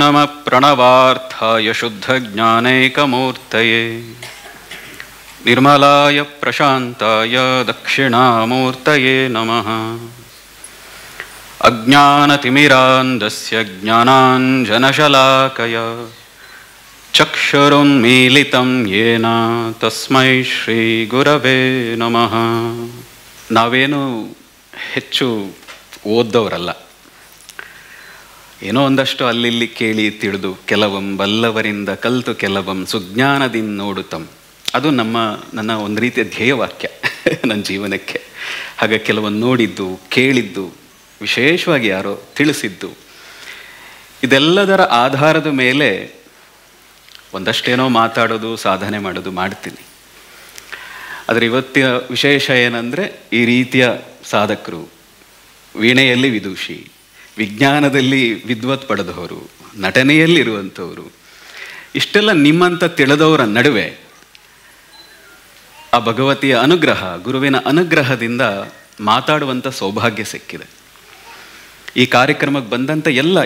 नमः प्रणवार्थाय शुद्धज्ञानैकमूर्तये निर्मलाय प्रशान्ताय दक्षिणामूर्तये नमः। अज्ञानतिमिरान्धस्य ज्ञानाञ्जनशलाकया चक्षुरुन्मीलितं येन तस्मै ಶ್ರೀಗುರವೇ ನಮಃ. ನಾವೇನು ಹೆಚ್ಚು ಓದ್ದವರಲ್ಲ, ಏನೋ ಒಂದಷ್ಟು ಅಲ್ಲಿ ಕೇಳಿ ತಿಳಿದು ಕೆಲವಂ ಬಲ್ಲವರಿಂದ ಕಲ್ತು ಕೆಲವಂ ಸುಜ್ಞಾನದಿಂದ ನೋಡುತ್ತಂ. ಅದು ನನ್ನ ಒಂದು ರೀತಿಯ ಧ್ಯೇಯವಾಕ್ಯ ನನ್ನ ಜೀವನಕ್ಕೆ. ಹಾಗೆ ಕೆಲವೊಂದು ನೋಡಿದ್ದು, ಕೇಳಿದ್ದು, ವಿಶೇಷವಾಗಿ ಯಾರೋ ತಿಳಿಸಿದ್ದು, ಇದೆಲ್ಲದರ ಆಧಾರದ ಮೇಲೆ ಒಂದಷ್ಟೇನೋ ಮಾತಾಡೋದು, ಸಾಧನೆ ಮಾಡೋದು ಮಾಡ್ತೀನಿ. ಆದರೆ ಇವತ್ತಿನ ವಿಶೇಷ ಏನಂದರೆ, ಈ ರೀತಿಯ ಸಾಧಕರು, ವೀಣೆಯಲ್ಲಿ ವಿದೂಷಿ, ವಿಜ್ಞಾನದಲ್ಲಿ ವಿದ್ವತ್ ಪಡೆದವರು, ನಟನೆಯಲ್ಲಿರುವಂಥವರು, ಇಷ್ಟೆಲ್ಲ ನಿಮ್ಮಂಥ ತಿಳಿದವರ ನಡುವೆ ಆ ಭಗವತಿಯ ಅನುಗ್ರಹ, ಗುರುವಿನ ಅನುಗ್ರಹದಿಂದ ಮಾತಾಡುವಂಥ ಸೌಭಾಗ್ಯ ಸಿಕ್ಕಿದೆ. ಈ ಕಾರ್ಯಕ್ರಮಕ್ಕೆ ಬಂದಂಥ ಎಲ್ಲ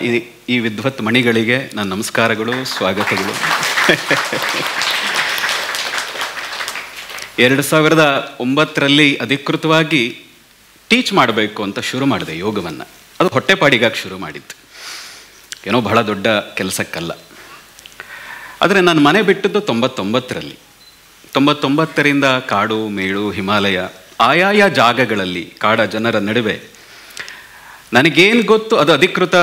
ಈ ವಿದ್ವತ್ ಮಣಿಗಳಿಗೆ ನನ್ನ ನಮಸ್ಕಾರಗಳು, ಸ್ವಾಗತಗಳು. 2009 ಅಧಿಕೃತವಾಗಿ ಟೀಚ್ ಮಾಡಬೇಕು ಅಂತ ಶುರು ಮಾಡಿದೆ ಯೋಗವನ್ನು. ಅದು ಹೊಟ್ಟೆಪಾಡಿಗಾಗಿ ಶುರು ಮಾಡಿದ್ದು, ಏನೋ ಬಹಳ ದೊಡ್ಡ ಕೆಲಸಕ್ಕಲ್ಲ. ಆದರೆ ನಾನು ಮನೆ ಬಿಟ್ಟದ್ದು 99ರಿಂದ ಕಾಡು ಮೇಳು ಹಿಮಾಲಯ ಆಯಾಯ ಜಾಗಗಳಲ್ಲಿ ಕಾಡ ಜನರ ನಡುವೆ ನನಗೇನು ಗೊತ್ತು ಅದು ಅಧಿಕೃತ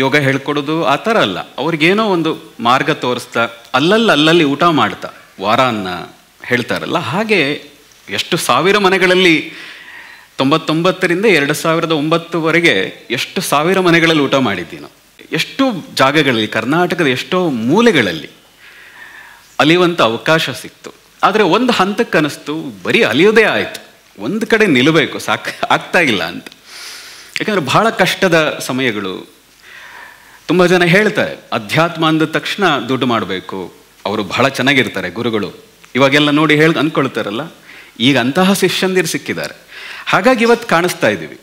ಯೋಗ ಹೇಳ್ಕೊಡೋದು ಆ ಥರ ಅಲ್ಲ. ಅವ್ರಿಗೇನೋ ಒಂದು ಮಾರ್ಗ ತೋರಿಸ್ತಾ ಅಲ್ಲಲ್ಲಿ ಊಟ ಮಾಡ್ತಾ ವಾರಾನ್ನ ಹೇಳ್ತಾರಲ್ಲ, ಹಾಗೆ ಎಷ್ಟು ಸಾವಿರ ಮನೆಗಳಲ್ಲಿ 99ರಿಂದ 2009ವರೆಗೆ ಎಷ್ಟು ಸಾವಿರ ಮನೆಗಳಲ್ಲಿ ಊಟ ಮಾಡಿದ್ದೀನೋ, ಎಷ್ಟು ಜಾಗಗಳಲ್ಲಿ, ಕರ್ನಾಟಕದ ಎಷ್ಟೋ ಮೂಲೆಗಳಲ್ಲಿ ಅಲಿಯುವಂಥ ಅವಕಾಶ ಸಿಕ್ತು. ಆದರೆ ಒಂದು ಹಂತಕ್ಕೆ ಅನ್ನಿಸ್ತು, ಬರೀ ಅಲಿಯೋದೇ ಆಯಿತು, ಒಂದು ಕಡೆ ನಿಲ್ಲಬೇಕು, ಆಗ್ತಾ ಇಲ್ಲ ಅಂತ. ಯಾಕಂದರೆ ಬಹಳ ಕಷ್ಟದ ಸಮಯಗಳು. ತುಂಬ ಜನ ಹೇಳ್ತಾರೆ ಅಧ್ಯಾತ್ಮ ಅಂದ ತಕ್ಷಣ ದುಡ್ಡು ಮಾಡಬೇಕು, ಅವರು ಬಹಳ ಚೆನ್ನಾಗಿರ್ತಾರೆ ಗುರುಗಳು, ಇವಾಗೆಲ್ಲ ನೋಡಿ ಅಂದ್ಕೊಳ್ತಾರಲ್ಲ. ಈಗ ಅಂತಹ ಶಿಷ್ಯಂದಿರು ಸಿಕ್ಕಿದ್ದಾರೆ, ಹಾಗಾಗಿ ಇವತ್ತು ಕಾಣಿಸ್ತಾ ಇದ್ದೀವಿ.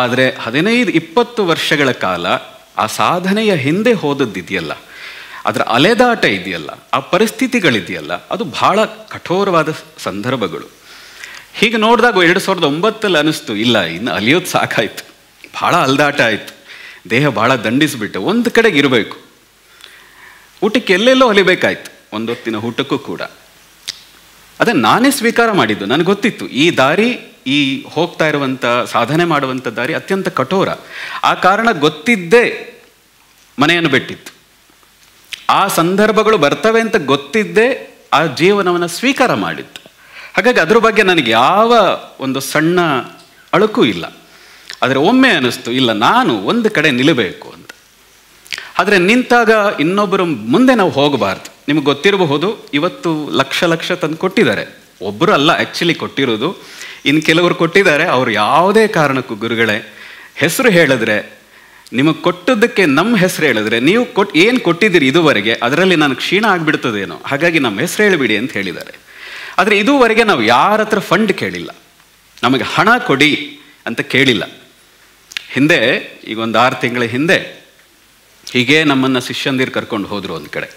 ಆದರೆ 15-20 ವರ್ಷಗಳ ಕಾಲ ಆ ಸಾಧನೆಯ ಹಿಂದೆ ಹೋದದ್ದಿದೆಯಲ್ಲ, ಅದರ ಅಲೆದಾಟ ಇದೆಯಲ್ಲ, ಆ ಪರಿಸ್ಥಿತಿಗಳಿದೆಯಲ್ಲ, ಅದು ಬಹಳ ಕಠೋರವಾದ ಸಂದರ್ಭಗಳು. ಹೀಗೆ ನೋಡಿದಾಗ 2009 ಅನ್ನಿಸ್ತು, ಇಲ್ಲ ಇನ್ನು ಅಲಿಯೋದು ಸಾಕಾಯ್ತು, ಭಾಳ ಅಲ್ದಾಟ ಆಯಿತು, ದೇಹ ಭಾಳ ದಂಡಿಸಿಬಿಟ್ಟೆ, ಒಂದು ಕಡೆಗೆ ಇರಬೇಕು, ಊಟಕ್ಕೆ ಎಲ್ಲೆಲ್ಲೋ ಅಲಿಬೇಕಾಯ್ತು, ಒಂದೊತ್ತಿನ ಊಟಕ್ಕೂ ಕೂಡ. ಅದೇ ನಾನೇ ಸ್ವೀಕಾರ ಮಾಡಿದ್ದು. ನನಗೆ ಗೊತ್ತಿತ್ತು ಈ ದಾರಿ, ಈ ಹೋಗ್ತಾ ಇರುವಂಥ ಸಾಧನೆ ಮಾಡುವಂಥ ದಾರಿ ಅತ್ಯಂತ ಕಠೋರ. ಆ ಕಾರಣ ಗೊತ್ತಿದ್ದೇ ಮನೆಯನ್ನು ಬಿಟ್ಟಿತ್ತು. ಆ ಸಂದರ್ಭಗಳು ಬರ್ತವೆ ಅಂತ ಗೊತ್ತಿದ್ದೇ ಆ ಜೀವನವನ್ನು ಸ್ವೀಕಾರ ಮಾಡಿತ್ತು. ಹಾಗಾಗಿ ಅದ್ರ ಬಗ್ಗೆ ನನಗೆ ಯಾವ ಒಂದು ಸಣ್ಣ ಅಳುಕೂ ಇಲ್ಲ. ಆದರೆ ಒಮ್ಮೆ ಅನ್ನಿಸ್ತು, ಇಲ್ಲ ನಾನು ಒಂದು ಕಡೆ ನಿಲ್ಲಬೇಕು ಅಂತ. ಆದರೆ ನಿಂತಾಗ ಇನ್ನೊಬ್ಬರು ಮುಂದೆ ನಾವು ಹೋಗಬಾರ್ದು. ನಿಮಗೆ ಗೊತ್ತಿರಬಹುದು, ಇವತ್ತು ಲಕ್ಷ ತಂದು ಕೊಟ್ಟಿದ್ದಾರೆ. ಒಬ್ಬರು ಅಲ್ಲ ಆ್ಯಕ್ಚುಲಿ ಕೊಟ್ಟಿರೋದು, ಇನ್ನು ಕೆಲವರು ಕೊಟ್ಟಿದ್ದಾರೆ. ಅವರು ಯಾವುದೇ ಕಾರಣಕ್ಕೂ ಗುರುಗಳೇ ಹೆಸರು ಹೇಳಿದ್ರೆ, ನಿಮಗೆ ಕೊಟ್ಟದ್ದಕ್ಕೆ ನಮ್ಮ ಹೆಸರು ಹೇಳಿದ್ರೆ, ನೀವು ಏನು ಕೊಟ್ಟಿದ್ದೀರಿ ಇದುವರೆಗೆ ಅದರಲ್ಲಿ ನನಗೆ ಕ್ಷೀಣ ಆಗಿಬಿಡ್ತದೇನೋ, ಹಾಗಾಗಿ ನಮ್ಮ ಹೆಸರು ಹೇಳಿಬಿಡಿ ಅಂತ ಹೇಳಿದ್ದಾರೆ. ಆದರೆ ಇದುವರೆಗೆ ನಾವು ಯಾರ ಹತ್ರ ಫಂಡ್ ಕೇಳಿಲ್ಲ, ನಮಗೆ ಹಣ ಕೊಡಿ ಅಂತ ಕೇಳಿಲ್ಲ. ಹಿಂದೆ ಈಗ ಒಂದು 6 ತಿಂಗಳ ಹಿಂದೆ ಹೀಗೆ ನಮ್ಮನ್ನು ಶಿಷ್ಯಂದಿರು ಕರ್ಕೊಂಡು ಹೋದರು. ಒಂದು ಕಡೆ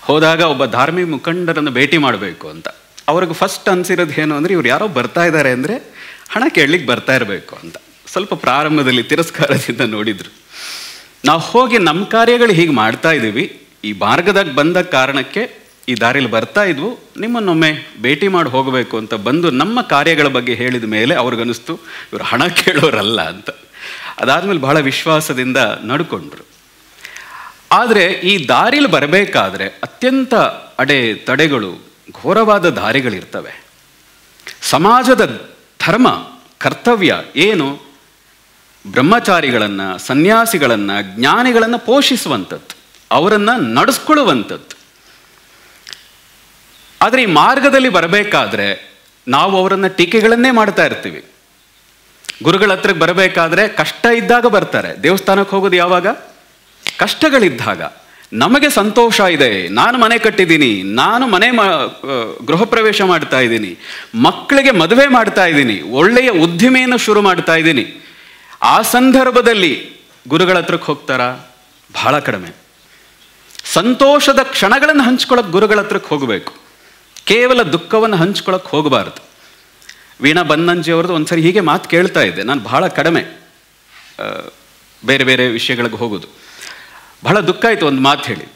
ಹೋದಾಗ ಒಬ್ಬ ಧಾರ್ಮಿಕ ಮುಖಂಡರನ್ನು ಭೇಟಿ ಮಾಡಬೇಕು ಅಂತ. ಅವ್ರಿಗೆ ಫಸ್ಟ್ ಅನಿಸಿರೋದು ಏನು ಅಂದರೆ, ಇವ್ರು ಯಾರೋ ಬರ್ತಾ ಇದ್ದಾರೆ ಅಂದರೆ ಹಣ ಕೇಳಲಿಕ್ಕೆ ಬರ್ತಾ ಇರಬೇಕು ಅಂತ. ಸ್ವಲ್ಪ ಪ್ರಾರಂಭದಲ್ಲಿ ತಿರಸ್ಕಾರದಿಂದ ನೋಡಿದರು. ನಾವು ಹೋಗಿ ನಮ್ಮ ಕಾರ್ಯಗಳು ಹೀಗೆ ಮಾಡ್ತಾ ಇದ್ದೀವಿ, ಈ ಮಾರ್ಗದಾಗ ಬಂದ ಕಾರಣಕ್ಕೆ ಈ ದಾರಿಯಲ್ಲಿ ಬರ್ತಾ ಇದ್ವು, ನಿಮ್ಮನ್ನೊಮ್ಮೆ ಭೇಟಿ ಮಾಡಿ ಹೋಗಬೇಕು ಅಂತ ಬಂದು ನಮ್ಮ ಕಾರ್ಯಗಳ ಬಗ್ಗೆ ಹೇಳಿದ ಮೇಲೆ ಅವ್ರಿಗನ್ನಿಸ್ತು ಇವರು ಹಣ ಕೇಳೋರಲ್ಲ ಅಂತ. ಅದಾದಮೇಲೆ ಬಹಳ ವಿಶ್ವಾಸದಿಂದ ನಡ್ಕೊಂಡ್ರು. ಆದರೆ ಈ ದಾರಿಯಲ್ಲಿ ಬರಬೇಕಾದ್ರೆ ಅತ್ಯಂತ ತಡೆಗಳು, ಘೋರವಾದ ದಾರಿಗಳಿರ್ತವೆ. ಸಮಾಜದ ಧರ್ಮ, ಕರ್ತವ್ಯ ಏನು? ಬ್ರಹ್ಮಚಾರಿಗಳನ್ನು, ಸನ್ಯಾಸಿಗಳನ್ನು, ಜ್ಞಾನಿಗಳನ್ನು ಪೋಷಿಸುವಂಥದ್ದು, ಅವರನ್ನು ನಡೆಸ್ಕೊಳ್ಳುವಂಥದ್ದು. ಆದರೆ ಈ ಮಾರ್ಗದಲ್ಲಿ ಬರಬೇಕಾದ್ರೆ ನಾವು ಅವರನ್ನು ಟೀಕೆಗಳನ್ನೇ ಮಾಡ್ತಾ ಇರ್ತೀವಿ. ಗುರುಗಳ ಹತ್ರಕ್ಕೆ ಬರಬೇಕಾದ್ರೆ ಕಷ್ಟ ಇದ್ದಾಗ ಬರ್ತಾರೆ. ದೇವಸ್ಥಾನಕ್ಕೆ ಹೋಗೋದು ಯಾವಾಗ? ಕಷ್ಟಗಳಿದ್ದಾಗ. ನಮಗೆ ಸಂತೋಷ ಇದೆ, ನಾನು ಮನೆ ಕಟ್ಟಿದ್ದೀನಿ, ನಾನು ಗೃಹ ಪ್ರವೇಶ ಮಾಡ್ತಾ ಇದ್ದೀನಿ, ಮಕ್ಕಳಿಗೆ ಮದುವೆ ಮಾಡ್ತಾ ಇದ್ದೀನಿ, ಒಳ್ಳೆಯ ಉದ್ದಿಮೆಯನ್ನು ಶುರು ಮಾಡ್ತಾ ಇದ್ದೀನಿ. ಆ ಸಂದರ್ಭದಲ್ಲಿ ಗುರುಗಳ ಹತ್ರಕ್ಕೆ ಹೋಗ್ತಾರಾ? ಬಹಳ ಕಡಿಮೆ. ಸಂತೋಷದ ಕ್ಷಣಗಳನ್ನು ಹಂಚ್ಕೊಳ್ಳೋಕೆ ಗುರುಗಳ ಹತ್ರಕ್ಕೆ ಹೋಗಬೇಕು, ಕೇವಲ ದುಃಖವನ್ನು ಹಂಚ್ಕೊಳ್ಳೋಕೆ ಹೋಗಬಾರ್ದು. ವೀಣಾ ಬನ್ನಂಜಿ ಅವ್ರದ್ದು ಒಂದ್ಸರಿ ಹೀಗೆ ಮಾತು ಕೇಳ್ತಾ ಇದ್ದೆ. ನಾನು ಬಹಳ ಕಡಿಮೆ ಬೇರೆ ಬೇರೆ ವಿಷಯಗಳಿಗೆ ಹೋಗೋದು. ಬಹಳ ದುಃಖ ಆಯಿತು ಒಂದು ಮಾತು ಹೇಳಿ.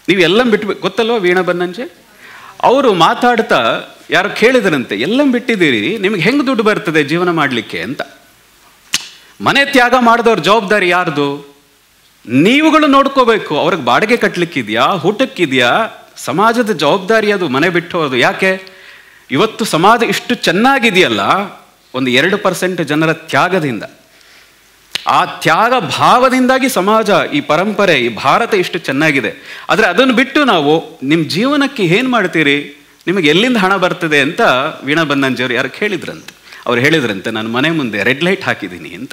ನೀವು ಎಲ್ಲ ಬಿಟ್ಟು, ಗೊತ್ತಲ್ವ ವೀಣಾ ಬನ್ನಂಜಿ ಅವರು ಮಾತಾಡ್ತಾ ಯಾರು ಕೇಳಿದ್ರಂತೆ, ಎಲ್ಲ ಬಿಟ್ಟಿದ್ದೀರಿ, ನಿಮಗೆ ಹೆಂಗೆ ದುಡ್ಡು ಬರ್ತದೆ ಜೀವನ ಮಾಡಲಿಕ್ಕೆ ಅಂತ. ಮನೆ ತ್ಯಾಗ ಮಾಡಿದವ್ರ ಜವಾಬ್ದಾರಿ ಯಾರ್ದು? ನೀವುಗಳು ನೋಡ್ಕೋಬೇಕು. ಅವ್ರಿಗೆ ಬಾಡಿಗೆ ಕಟ್ಟಲಿಕ್ಕಿದೆಯಾ, ಊಟಕ್ಕಿದೆಯಾ, ಸಮಾಜದ ಜವಾಬ್ದಾರಿ ಅದು ಮನೆ ಬಿಟ್ಟು ಹೋದು. ಯಾಕೆ ಇವತ್ತು ಸಮಾಜ ಇಷ್ಟು ಚೆನ್ನಾಗಿದೆಯಲ್ಲ? ಒಂದು 2% ಜನರ ತ್ಯಾಗದಿಂದ, ಆ ತ್ಯಾಗ ಭಾವದಿಂದಾಗಿ ಸಮಾಜ, ಈ ಪರಂಪರೆ, ಈ ಭಾರತ ಇಷ್ಟು ಚೆನ್ನಾಗಿದೆ. ಆದರೆ ಅದನ್ನು ಬಿಟ್ಟು ನಾವು ನಿಮ್ಮ ಜೀವನಕ್ಕೆ ಏನು ಮಾಡ್ತೀರಿ, ನಿಮಗೆ ಎಲ್ಲಿಂದ ಹಣ ಬರ್ತದೆ ಅಂತ ವೀಣಾ ಬನ್ನಂಜಿಯವರು ಯಾರು ಕೇಳಿದ್ರಂತೆ. ಅವ್ರು ಹೇಳಿದ್ರಂತೆ, ನಾನು ಮನೆ ಮುಂದೆ ರೆಡ್ ಲೈಟ್ ಹಾಕಿದ್ದೀನಿ ಅಂತ.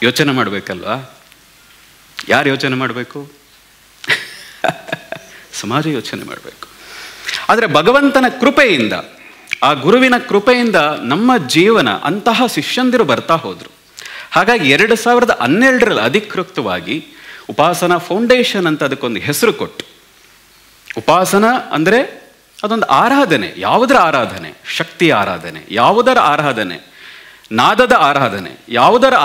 ಯೋಚನೆ ಮಾಡಬೇಕಲ್ವಾ? ಯಾರು ಯೋಚನೆ ಮಾಡಬೇಕು? ಸಮಾಜ ಯೋಚನೆ ಮಾಡಬೇಕು. ಆದರೆ ಭಗವಂತನ ಕೃಪೆಯಿಂದ, ಆ ಗುರುವಿನ ಕೃಪೆಯಿಂದ ನಮ್ಮ ಜೀವನ ಅಂತಹ ಶಿಷ್ಯಂದಿರು ಬರ್ತಾ ಹೋದರು. ಹಾಗಾಗಿ 2012ರಲ್ಲಿ ಅಧಿಕೃತವಾಗಿ ಉಪಾಸನಾ ಫೌಂಡೇಶನ್ ಅಂತ ಅದಕ್ಕೊಂದು ಹೆಸರು ಕೊಟ್ಟು, ಉಪಾಸನಾ ಅಂದರೆ ಅದೊಂದು ಆರಾಧನೆ. ಯಾವುದರ ಆರಾಧನೆ? ಶಕ್ತಿಯ ಆರಾಧನೆ. ಯಾವುದರ ಆರಾಧನೆ? ನಾದದ ಆರಾಧನೆ. ಯಾವುದರ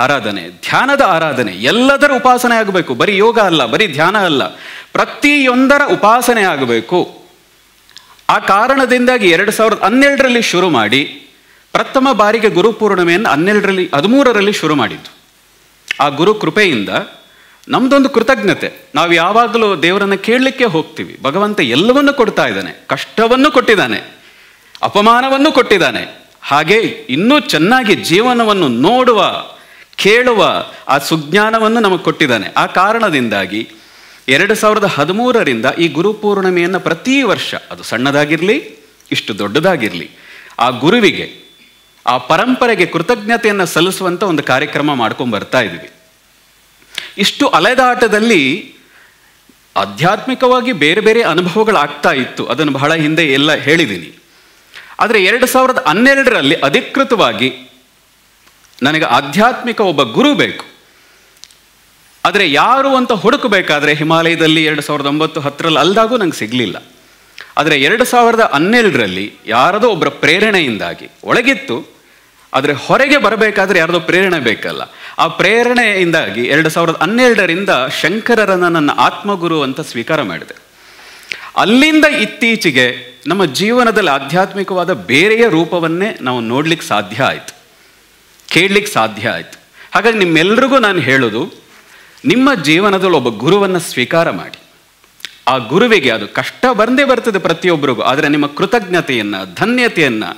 ಆರಾಧನೆ? ಧ್ಯಾನದ ಆರಾಧನೆ. ಎಲ್ಲದರ ಉಪಾಸನೆ ಆಗಬೇಕು. ಬರೀ ಯೋಗ ಅಲ್ಲ, ಬರೀ ಧ್ಯಾನ ಅಲ್ಲ, ಪ್ರತಿಯೊಂದರ ಉಪಾಸನೆ ಆಗಬೇಕು. ಆ ಕಾರಣದಿಂದಾಗಿ 2012ರಲ್ಲಿ ಶುರು ಮಾಡಿ ಪ್ರಥಮ ಬಾರಿಗೆ ಗುರುಪೂರ್ಣಿಮೆಯನ್ನು 13ರಲ್ಲಿ ಶುರು ಮಾಡಿದ್ದು. ಆ ಗುರು ಕೃಪೆಯಿಂದ ನಮ್ದೊಂದು ಕೃತಜ್ಞತೆ. ನಾವು ಯಾವಾಗಲೂ ದೇವರನ್ನು ಕೇಳಲಿಕ್ಕೆ ಹೋಗ್ತೀವಿ. ಭಗವಂತ ಎಲ್ಲವನ್ನೂ ಕೊಡ್ತಾ ಇದ್ದಾನೆ, ಕಷ್ಟವನ್ನು ಕೊಟ್ಟಿದ್ದಾನೆ, ಅಪಮಾನವನ್ನು ಕೊಟ್ಟಿದ್ದಾನೆ. ಹಾಗೆ ಇನ್ನೂ ಚೆನ್ನಾಗಿ ಜೀವನವನ್ನು ನೋಡುವ, ಕೇಳುವ ಆ ಸುಜ್ಞಾನವನ್ನು ನಮಗೆ ಕೊಟ್ಟಿದ್ದಾನೆ. ಆ ಕಾರಣದಿಂದಾಗಿ 2013ರಿಂದ ಈ ಗುರುಪೂರ್ಣಿಮೆಯನ್ನು ಪ್ರತಿ ವರ್ಷ, ಅದು ಸಣ್ಣದಾಗಿರಲಿ ಇಷ್ಟು ದೊಡ್ಡದಾಗಿರಲಿ, ಆ ಗುರುವಿಗೆ, ಆ ಪರಂಪರೆಗೆ ಕೃತಜ್ಞತೆಯನ್ನು ಸಲ್ಲಿಸುವಂಥ ಒಂದು ಕಾರ್ಯಕ್ರಮ ಮಾಡ್ಕೊಂಡು ಬರ್ತಾ ಇದ್ದೀವಿ. ಇಷ್ಟು ಅಲೆದಾಟದಲ್ಲಿ ಆಧ್ಯಾತ್ಮಿಕವಾಗಿ ಬೇರೆ ಬೇರೆ ಅನುಭವಗಳಾಗ್ತಾ ಇತ್ತು. ಅದನ್ನು ಬಹಳ ಹಿಂದೆ ಎಲ್ಲ ಹೇಳಿದ್ದೀನಿ. ಆದರೆ 2012ರಲ್ಲಿ ಅಧಿಕೃತವಾಗಿ ನನಗೆ ಆಧ್ಯಾತ್ಮಿಕ ಒಬ್ಬ ಗುರು ಬೇಕು. ಆದರೆ ಯಾರು ಅಂತ ಹುಡುಕಬೇಕಾದ್ರೆ ಹಿಮಾಲಯದಲ್ಲಿ 2009-10ರಲ್ಲಿ ಅಲ್ದಾಗೂ ನಂಗೆ ಸಿಗಲಿಲ್ಲ. ಆದರೆ 2012ರಲ್ಲಿ ಯಾರದೋ ಒಬ್ಬರ ಪ್ರೇರಣೆಯಿಂದಾಗಿ ಒಳಗಿತ್ತು. ಆದರೆ ಹೊರಗೆ ಬರಬೇಕಾದ್ರೆ ಯಾರದೋ ಪ್ರೇರಣೆ ಬೇಕಲ್ಲ. ಆ ಪ್ರೇರಣೆಯಿಂದಾಗಿ 2012ರಿಂದ ಶಂಕರರನ್ನು ನನ್ನ ಆತ್ಮಗುರು ಅಂತ ಸ್ವೀಕಾರ ಮಾಡಿದೆ. ಅಲ್ಲಿಂದ ಇತ್ತೀಚೆಗೆ ನಮ್ಮ ಜೀವನದಲ್ಲಿ ಆಧ್ಯಾತ್ಮಿಕವಾದ ಬೇರೆಯ ರೂಪವನ್ನೇ ನಾವು ನೋಡ್ಲಿಕ್ಕೆ ಸಾಧ್ಯ ಆಯಿತು, ಕೇಳಲಿಕ್ಕೆ ಸಾಧ್ಯ ಆಯಿತು. ಹಾಗಾಗಿ ನಿಮ್ಮೆಲ್ರಿಗೂ ನಾನು ಹೇಳೋದು, ನಿಮ್ಮ ಜೀವನದಲ್ಲಿ ಒಬ್ಬ ಗುರುವನ್ನು ಸ್ವೀಕಾರ ಮಾಡಿ. ಆ ಗುರುವಿಗೆ ಅದು ಕಷ್ಟ ಬಂದೇ ಬರ್ತದೆ ಪ್ರತಿಯೊಬ್ಬರಿಗೂ. ಆದರೆ ನಿಮ್ಮ ಕೃತಜ್ಞತೆಯನ್ನು, ಧನ್ಯತೆಯನ್ನು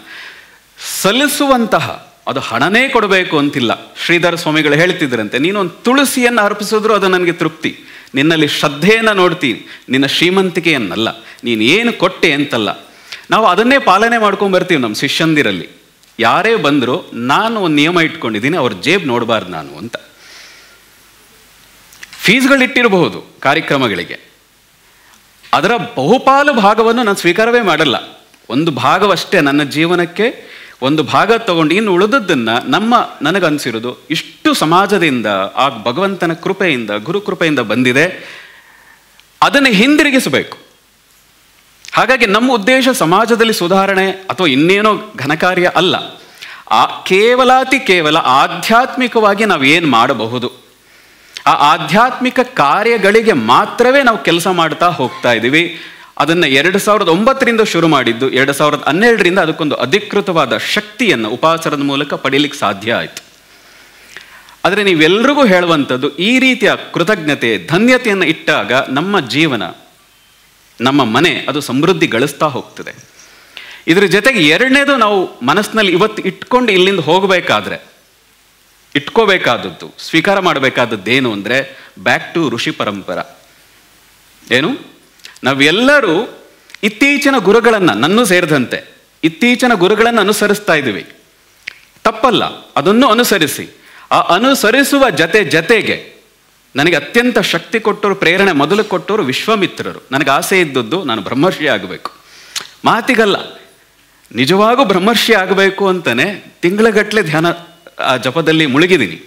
ಸಲ್ಲಿಸುವಂತಹ, ಅದು ಹಣನೇ ಕೊಡಬೇಕು ಅಂತಿಲ್ಲ. ಶ್ರೀಧರ ಸ್ವಾಮಿಗಳು ಹೇಳ್ತಿದ್ರಂತೆ, ನೀನೊಂದು ತುಳಸಿಯನ್ನು ಅರ್ಪಿಸಿದ್ರು ಅದು ನನಗೆ ತೃಪ್ತಿ. ನಿನ್ನಲ್ಲಿ ಶ್ರದ್ಧೆಯನ್ನು ನೋಡ್ತೀನಿ, ನಿನ್ನ ಶ್ರೀಮಂತಿಕೆಯನ್ನಲ್ಲ, ನೀನು ಏನು ಕೊಟ್ಟೆ ಅಂತಲ್ಲ. ನಾವು ಅದನ್ನೇ ಪಾಲನೆ ಮಾಡ್ಕೊಂಡು ಬರ್ತೀವಿ ನಮ್ಮ ಶಿಷ್ಯಂದಿರಲ್ಲಿ. ಯಾರೇ ಬಂದರೂ ನಾನು ಒಂದು ನಿಯಮ ಇಟ್ಕೊಂಡಿದ್ದೀನಿ, ಅವ್ರ ಜೇಬ್ ನೋಡಬಾರ್ದು ನಾನು ಅಂತ. ಫೀಸ್ಗಳಿಟ್ಟಿರಬಹುದು ಕಾರ್ಯಕ್ರಮಗಳಿಗೆ, ಅದರ ಬಹುಪಾಲು ಭಾಗವನ್ನು ನಾನು ಸ್ವೀಕಾರವೇ ಮಾಡಲ್ಲ. ಒಂದು ಭಾಗವಷ್ಟೇ ನನ್ನ ಜೀವನಕ್ಕೆ, ಒಂದು ಭಾಗ ತಗೊಂಡು ಇನ್ನು ಉಳಿದದ್ದನ್ನು ನನಗನ್ಸಿರೋದು ಇಷ್ಟು ಸಮಾಜದಿಂದ, ಆ ಭಗವಂತನ ಕೃಪೆಯಿಂದ, ಗುರುಕೃಪೆಯಿಂದ ಬಂದಿದೆ, ಅದನ್ನು ಹಿಂದಿರುಗಿಸಬೇಕು. ಹಾಗಾಗಿ ನಮ್ಮ ಉದ್ದೇಶ ಸಮಾಜದಲ್ಲಿ ಸುಧಾರಣೆ ಅಥವಾ ಇನ್ನೇನೋ ಘನಕಾರ್ಯ ಅಲ್ಲ. ಕೇವಲ ಆಧ್ಯಾತ್ಮಿಕವಾಗಿ ನಾವು ಏನು ಮಾಡಬಹುದು, ಆ ಆಧ್ಯಾತ್ಮಿಕ ಕಾರ್ಯಗಳಿಗೆ ಮಾತ್ರವೇ ನಾವು ಕೆಲಸ ಮಾಡ್ತಾ ಹೋಗ್ತಾ ಇದ್ದೀವಿ. ಅದನ್ನು 2009ರಿಂದ ಶುರು ಮಾಡಿದ್ದು, 2012ರಿಂದ ಅದಕ್ಕೊಂದು ಅಧಿಕೃತವಾದ ಶಕ್ತಿಯನ್ನು ಉಪಾಸನದ ಮೂಲಕ ಪಡೀಲಿಕ್ಕೆ ಸಾಧ್ಯ ಆಯಿತು. ಆದರೆ ನೀವೆಲ್ರಿಗೂ ಹೇಳುವಂಥದ್ದು, ಈ ರೀತಿಯ ಕೃತಜ್ಞತೆ, ಧನ್ಯತೆಯನ್ನು ಇಟ್ಟಾಗ ನಮ್ಮ ಜೀವನ, ನಮ್ಮ ಮನೆ ಅದು ಸಮೃದ್ಧಿ ಗಳಿಸ್ತಾ ಹೋಗ್ತದೆ. ಇದರ ಜೊತೆಗೆ ಎರಡನೇದು ನಾವು ಮನಸ್ಸಿನಲ್ಲಿ ಇವತ್ತು ಇಟ್ಕೊಂಡು ಇಲ್ಲಿಂದ ಹೋಗಬೇಕಾದ್ರೆ ಇಟ್ಕೋಬೇಕಾದದ್ದು, ಸ್ವೀಕಾರ ಮಾಡಬೇಕಾದದ್ದೇನು ಅಂದರೆ, ಬ್ಯಾಕ್ ಟು ಋಷಿ ಪರಂಪರ. ಏನು, ನಾವೆಲ್ಲರೂ ಇತ್ತೀಚಿನ ಗುರುಗಳನ್ನು, ನನ್ನೂ ಸೇರಿದಂತೆ ಇತ್ತೀಚಿನ ಗುರುಗಳನ್ನು ಅನುಸರಿಸ್ತಾ ಇದ್ದೀವಿ. ತಪ್ಪಲ್ಲ, ಅದನ್ನು ಅನುಸರಿಸಿ. ಆ ಅನುಸರಿಸುವ ಜೊತೆಗೆ ನನಗೆ ಅತ್ಯಂತ ಶಕ್ತಿ ಕೊಟ್ಟವರು, ಪ್ರೇರಣೆ ಮೊದಲು ಕೊಟ್ಟವರು ವಿಶ್ವಾಮಿತ್ರರು. ನನಗೆ ಆಸೆ ಇದ್ದದ್ದು ನಾನು ಬ್ರಹ್ಮರ್ಷಿ ಆಗಬೇಕು. ಮಾತಿಗಲ್ಲ, ನಿಜವಾಗೂ ಬ್ರಹ್ಮರ್ಷಿ ಆಗಬೇಕು ಅಂತಲೇ ತಿಂಗಳಗಟ್ಟಲೆ ಧ್ಯಾನ ಜಪದಲ್ಲಿ ಮುಳುಗಿದ್ದೀನಿ.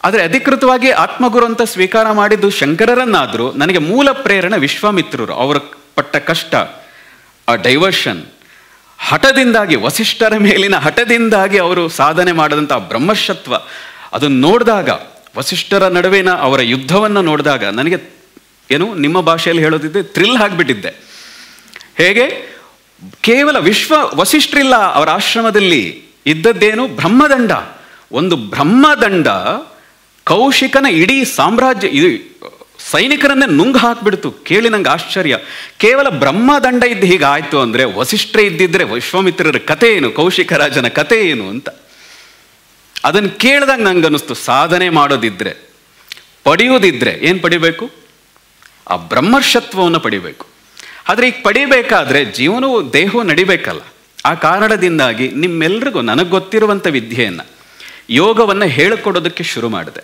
ಆದರೆ ಅಧಿಕೃತವಾಗಿ ಆತ್ಮಗುರು ಅಂತ ಸ್ವೀಕಾರ ಮಾಡಿದ್ದು ಶಂಕರರನ್ನಾದರೂ ನನಗೆ ಮೂಲ ಪ್ರೇರಣೆ ವಿಶ್ವಾಮಿತ್ರರು. ಅವರ ಪಟ್ಟ ಕಷ್ಟ, ಆ ಡೈವರ್ಷನ್, ಹಠದಿಂದಾಗಿ, ವಸಿಷ್ಠರ ಮೇಲಿನ ಹಠದಿಂದಾಗಿ ಅವರು ಸಾಧನೆ ಮಾಡಿದಂಥ ಬ್ರಹ್ಮಶತ್ವ, ಅದನ್ನು ನೋಡಿದಾಗ, ವಸಿಷ್ಠರ ನಡುವಿನ ಅವರ ಯುದ್ಧವನ್ನು ನೋಡಿದಾಗ ನನಗೆ ಏನು ನಿಮ್ಮ ಭಾಷೆಯಲ್ಲಿ ಹೇಳೋದಿದ್ದೆ ಥ್ರಿಲ್ ಆಗಿಬಿಟ್ಟಿದ್ದೆ. ಹೇಗೆ ಕೇವಲ ವಸಿಷ್ಠರಿಲ್ಲ ಅವರ ಆಶ್ರಮದಲ್ಲಿ, ಇದ್ದದ್ದೇನು ಬ್ರಹ್ಮದಂಡ. ಒಂದು ಬ್ರಹ್ಮದಂಡ ಕೌಶಿಕನ ಇಡೀ ಸಾಮ್ರಾಜ್ಯ, ಇದು ಸೈನಿಕರನ್ನೇ ನುಂಗ್ ಹಾಕ್ಬಿಡ್ತು. ಕೇಳಿ ನಂಗೆ ಆಶ್ಚರ್ಯ. ಕೇವಲ ಬ್ರಹ್ಮದಂಡ ಇದ್ದು ಹೀಗಾಯ್ತು ಅಂದರೆ ವಸಿಷ್ಠರೇ ಇದ್ದಿದ್ರೆ ವಿಶ್ವಾಮಿತ್ರರ ಕಥೆ ಏನು, ಕೌಶಿಕ ರಾಜನ ಕಥೆ ಏನು ಅಂತ ಅದನ್ನು ಕೇಳಿದಾಗ ನಂಗೆ ಅನ್ನಿಸ್ತು, ಸಾಧನೆ ಮಾಡೋದಿದ್ರೆ, ಪಡೆಯೋದಿದ್ರೆ ಏನು ಪಡಿಬೇಕು? ಆ ಬ್ರಹ್ಮಶತ್ವವನ್ನು ಪಡಿಬೇಕು. ಆದರೆ ಈಗ ಪಡಿಬೇಕಾದ್ರೆ ಜೀವನವು, ದೇಹವು ನಡಿಬೇಕಲ್ಲ. ಆ ಕಾರಣದಿಂದಾಗಿ ನಿಮ್ಮೆಲ್ರಿಗೂ ನನಗೆ ಗೊತ್ತಿರುವಂಥ ವಿದ್ಯೆಯನ್ನು, ಯೋಗವನ್ನು ಹೇಳಿಕೊಡೋದಕ್ಕೆ ಶುರು ಮಾಡಿದೆ.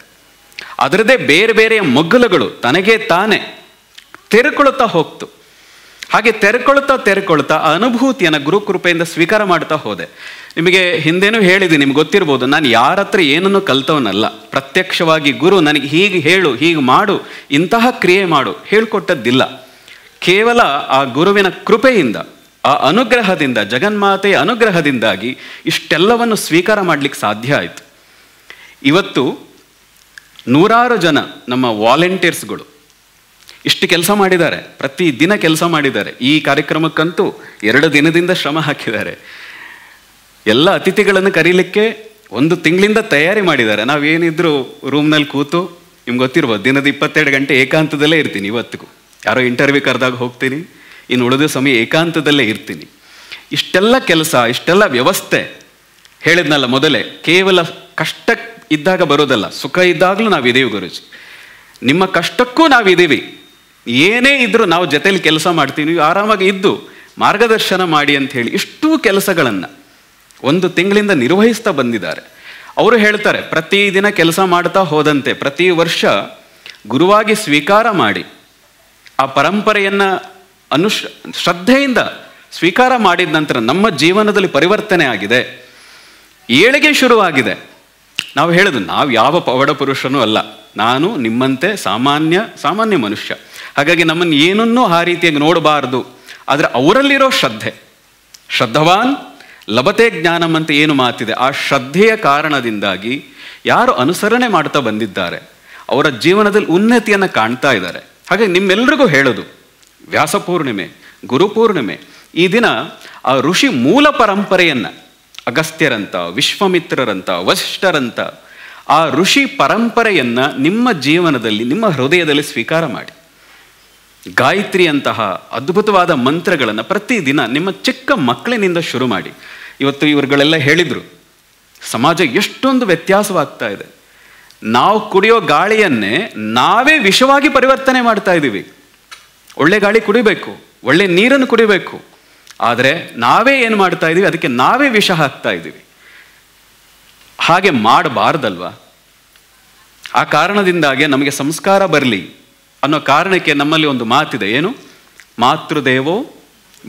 ಅದರದ್ದೇ ಬೇರೆ ಬೇರೆಯ ಮಗ್ಗಲುಗಳು ತನಗೆ ತಾನೇ ತೆರೆಕೊಳ್ತಾ ಹೋಗ್ತು. ಹಾಗೆ ತೆರೆಕೊಳ್ತಾ ಆ ಅನುಭೂತಿಯನ್ನು ಗುರುಕೃಪೆಯಿಂದ ಸ್ವೀಕಾರ ಮಾಡ್ತಾ ಹೋದೆ. ನಿಮಗೆ ಹಿಂದೇನೂ ಹೇಳಿದ್ದೀನಿ, ನಿಮ್ಗೆ ಗೊತ್ತಿರ್ಬೋದು, ನಾನು ಯಾರ ಹತ್ರ ಏನನ್ನು ಕಲ್ತವನಲ್ಲ. ಪ್ರತ್ಯಕ್ಷವಾಗಿ ಗುರು ನನಗೆ ಹೀಗೆ ಹೇಳು, ಹೀಗೆ ಮಾಡು, ಇಂತಹ ಕ್ರಿಯೆ ಮಾಡು ಹೇಳ್ಕೊಟ್ಟದ್ದಿಲ್ಲ. ಕೇವಲ ಆ ಗುರುವಿನ ಕೃಪೆಯಿಂದ, ಆ ಅನುಗ್ರಹದಿಂದ, ಜಗನ್ಮಾತೆಯ ಅನುಗ್ರಹದಿಂದಾಗಿ ಇಷ್ಟೆಲ್ಲವನ್ನು ಸ್ವೀಕಾರ ಮಾಡಲಿಕ್ಕೆ ಸಾಧ್ಯ ಆಯಿತು. ಇವತ್ತು ನೂರಾರು ಜನ ನಮ್ಮ ವಾಲಂಟಿಯರ್ಸ್ಗಳು ಇಷ್ಟು ಕೆಲಸ ಮಾಡಿದ್ದಾರೆ, ಪ್ರತಿ ದಿನ ಕೆಲಸ ಮಾಡಿದ್ದಾರೆ. ಈ ಕಾರ್ಯಕ್ರಮಕ್ಕಂತೂ 2 ದಿನದಿಂದ ಶ್ರಮ ಹಾಕಿದ್ದಾರೆ. ಎಲ್ಲ ಅತಿಥಿಗಳನ್ನು ಕರೀಲಿಕ್ಕೆ 1 ತಿಂಗಳಿಂದ ತಯಾರಿ ಮಾಡಿದ್ದಾರೆ. ನಾವೇನಿದ್ರು ರೂಮ್ನಲ್ಲಿ ಕೂತು, ನಿಮ್ಗೆ ಗೊತ್ತಿರ್ಬೋದು, ದಿನದ 22 ಗಂಟೆ ಏಕಾಂತದಲ್ಲೇ ಇರ್ತೀನಿ. ಇವತ್ತಿಗೂ ಯಾರೋ ಇಂಟರ್ವ್ಯೂ ಕರೆದಾಗ ಹೋಗ್ತೀನಿ, ಇನ್ನು ಉಳಿದ ಸಮಯ ಏಕಾಂತದಲ್ಲೇ ಇರ್ತೀನಿ. ಇಷ್ಟೆಲ್ಲ ಕೆಲಸ, ಇಷ್ಟೆಲ್ಲ ವ್ಯವಸ್ಥೆ ಹೇಳಿದ್ನಲ್ಲ ಮೊದಲೇ, ಕೇವಲ ಕಷ್ಟ ಇದ್ದಾಗ ಬರೋದಲ್ಲ, ಸುಖ ಇದ್ದಾಗಲೂ ನಾವಿದ್ದೀವಿ ಗುರುಜಿ. ನಿಮ್ಮ ಕಷ್ಟಕ್ಕೂ ನಾವಿದ್ದೀವಿ. ಏನೇ ಇದ್ರೂ ನಾವು ಜೊತೆಲಿ ಕೆಲಸ ಮಾಡ್ತೀವಿ, ನೀವು ಆರಾಮಾಗಿ ಇದ್ದು ಮಾರ್ಗದರ್ಶನ ಮಾಡಿ ಅಂತ ಹೇಳಿ ಇಷ್ಟೂ ಕೆಲಸಗಳನ್ನು 1 ತಿಂಗಳಿಂದ ನಿರ್ವಹಿಸ್ತಾ ಬಂದಿದ್ದಾರೆ. ಅವರು ಹೇಳ್ತಾರೆ, ಪ್ರತಿದಿನ ಕೆಲಸ ಮಾಡ್ತಾ ಹೋದಂತೆ ಪ್ರತಿ ವರ್ಷ ಗುರುವಾಗಿ ಸ್ವೀಕಾರ ಮಾಡಿ ಆ ಪರಂಪರೆಯನ್ನು ಶ್ರದ್ಧೆಯಿಂದ ಸ್ವೀಕಾರ ಮಾಡಿದ ನಂತರ ನಮ್ಮ ಜೀವನದಲ್ಲಿ ಪರಿವರ್ತನೆ ಆಗಿದೆ, ಏಳಿಗೆ ಶುರುವಾಗಿದೆ. ನಾವು ಹೇಳೋದು, ನಾವು ಯಾವ ಪವಾಡ ಪುರುಷನೂ ಅಲ್ಲ, ನಾನು ನಿಮ್ಮಂತೆ ಸಾಮಾನ್ಯ ಮನುಷ್ಯ. ಹಾಗಾಗಿ ನಮ್ಮನ್ನು ಏನನ್ನೂ ಆ ರೀತಿಯಾಗಿ ನೋಡಬಾರ್ದು. ಆದರೆ ಅವರಲ್ಲಿರೋ ಶ್ರದ್ಧವಾನ್ ಲಭತೆ ಜ್ಞಾನಂ ಅಂತ ಏನು ಮಾತಿದೆ, ಆ ಶ್ರದ್ಧೆಯ ಕಾರಣದಿಂದಾಗಿ ಯಾರು ಅನುಸರಣೆ ಮಾಡ್ತಾ ಬಂದಿದ್ದಾರೆ ಅವರ ಜೀವನದಲ್ಲಿ ಉನ್ನತಿಯನ್ನು ಕಾಣ್ತಾ ಇದ್ದಾರೆ. ಹಾಗಾಗಿ ನಿಮ್ಮೆಲ್ರಿಗೂ ಹೇಳೋದು, ವ್ಯಾಸಪೂರ್ಣಿಮೆ, ಗುರುಪೂರ್ಣಿಮೆ ಈ ದಿನ ಆ ಋಷಿ ಮೂಲ ಪರಂಪರೆಯನ್ನು, ಅಗಸ್ತ್ಯರಂತ, ವಿಶ್ವಾಮಿತ್ರರಂತ, ವಸಿಷ್ಠರಂತ ಆ ಋಷಿ ಪರಂಪರೆಯನ್ನು ನಿಮ್ಮ ಜೀವನದಲ್ಲಿ, ನಿಮ್ಮ ಹೃದಯದಲ್ಲಿ ಸ್ವೀಕಾರ ಮಾಡಿ. ಗಾಯತ್ರಿಯಂತಹ ಅದ್ಭುತವಾದ ಮಂತ್ರಗಳನ್ನು ಪ್ರತಿದಿನ ನಿಮ್ಮ ಚಿಕ್ಕ ಮಕ್ಕಳಿನಿಂದ ಶುರು ಮಾಡಿ. ಇವತ್ತು ಇವರುಗಳೆಲ್ಲ ಹೇಳಿದರು, ಸಮಾಜ ಎಷ್ಟೊಂದು ವ್ಯತ್ಯಾಸವಾಗ್ತಾ ಇದೆ. ನಾವು ಕುಡಿಯೋ ಗಾಳಿಯನ್ನೇ ನಾವೇ ವಿಷವಾಗಿ ಪರಿವರ್ತನೆ ಮಾಡ್ತಾ ಇದ್ದೀವಿ. ಒಳ್ಳೆ ಗಾಳಿ ಕುಡಿಬೇಕು, ಒಳ್ಳೆ ನೀರನ್ನು ಕುಡಿಬೇಕು, ಆದರೆ ನಾವೇ ಏನು ಮಾಡ್ತಾ ಇದ್ದೀವಿ, ಅದಕ್ಕೆ ನಾವೇ ವಿಷ ಹಾಕ್ತಾ ಇದ್ದೀವಿ. ಹಾಗೆ ಮಾಡಬಾರ್ದಲ್ವಾ? ಆ ಕಾರಣದಿಂದಾಗಿ ನಮಗೆ ಸಂಸ್ಕಾರ ಬರಲಿ ಅನ್ನೋ ಕಾರಣಕ್ಕೆ ನಮ್ಮಲ್ಲಿ ಒಂದು ಮಾತಿದೆ, ಏನು? ಮಾತೃದೇವೋ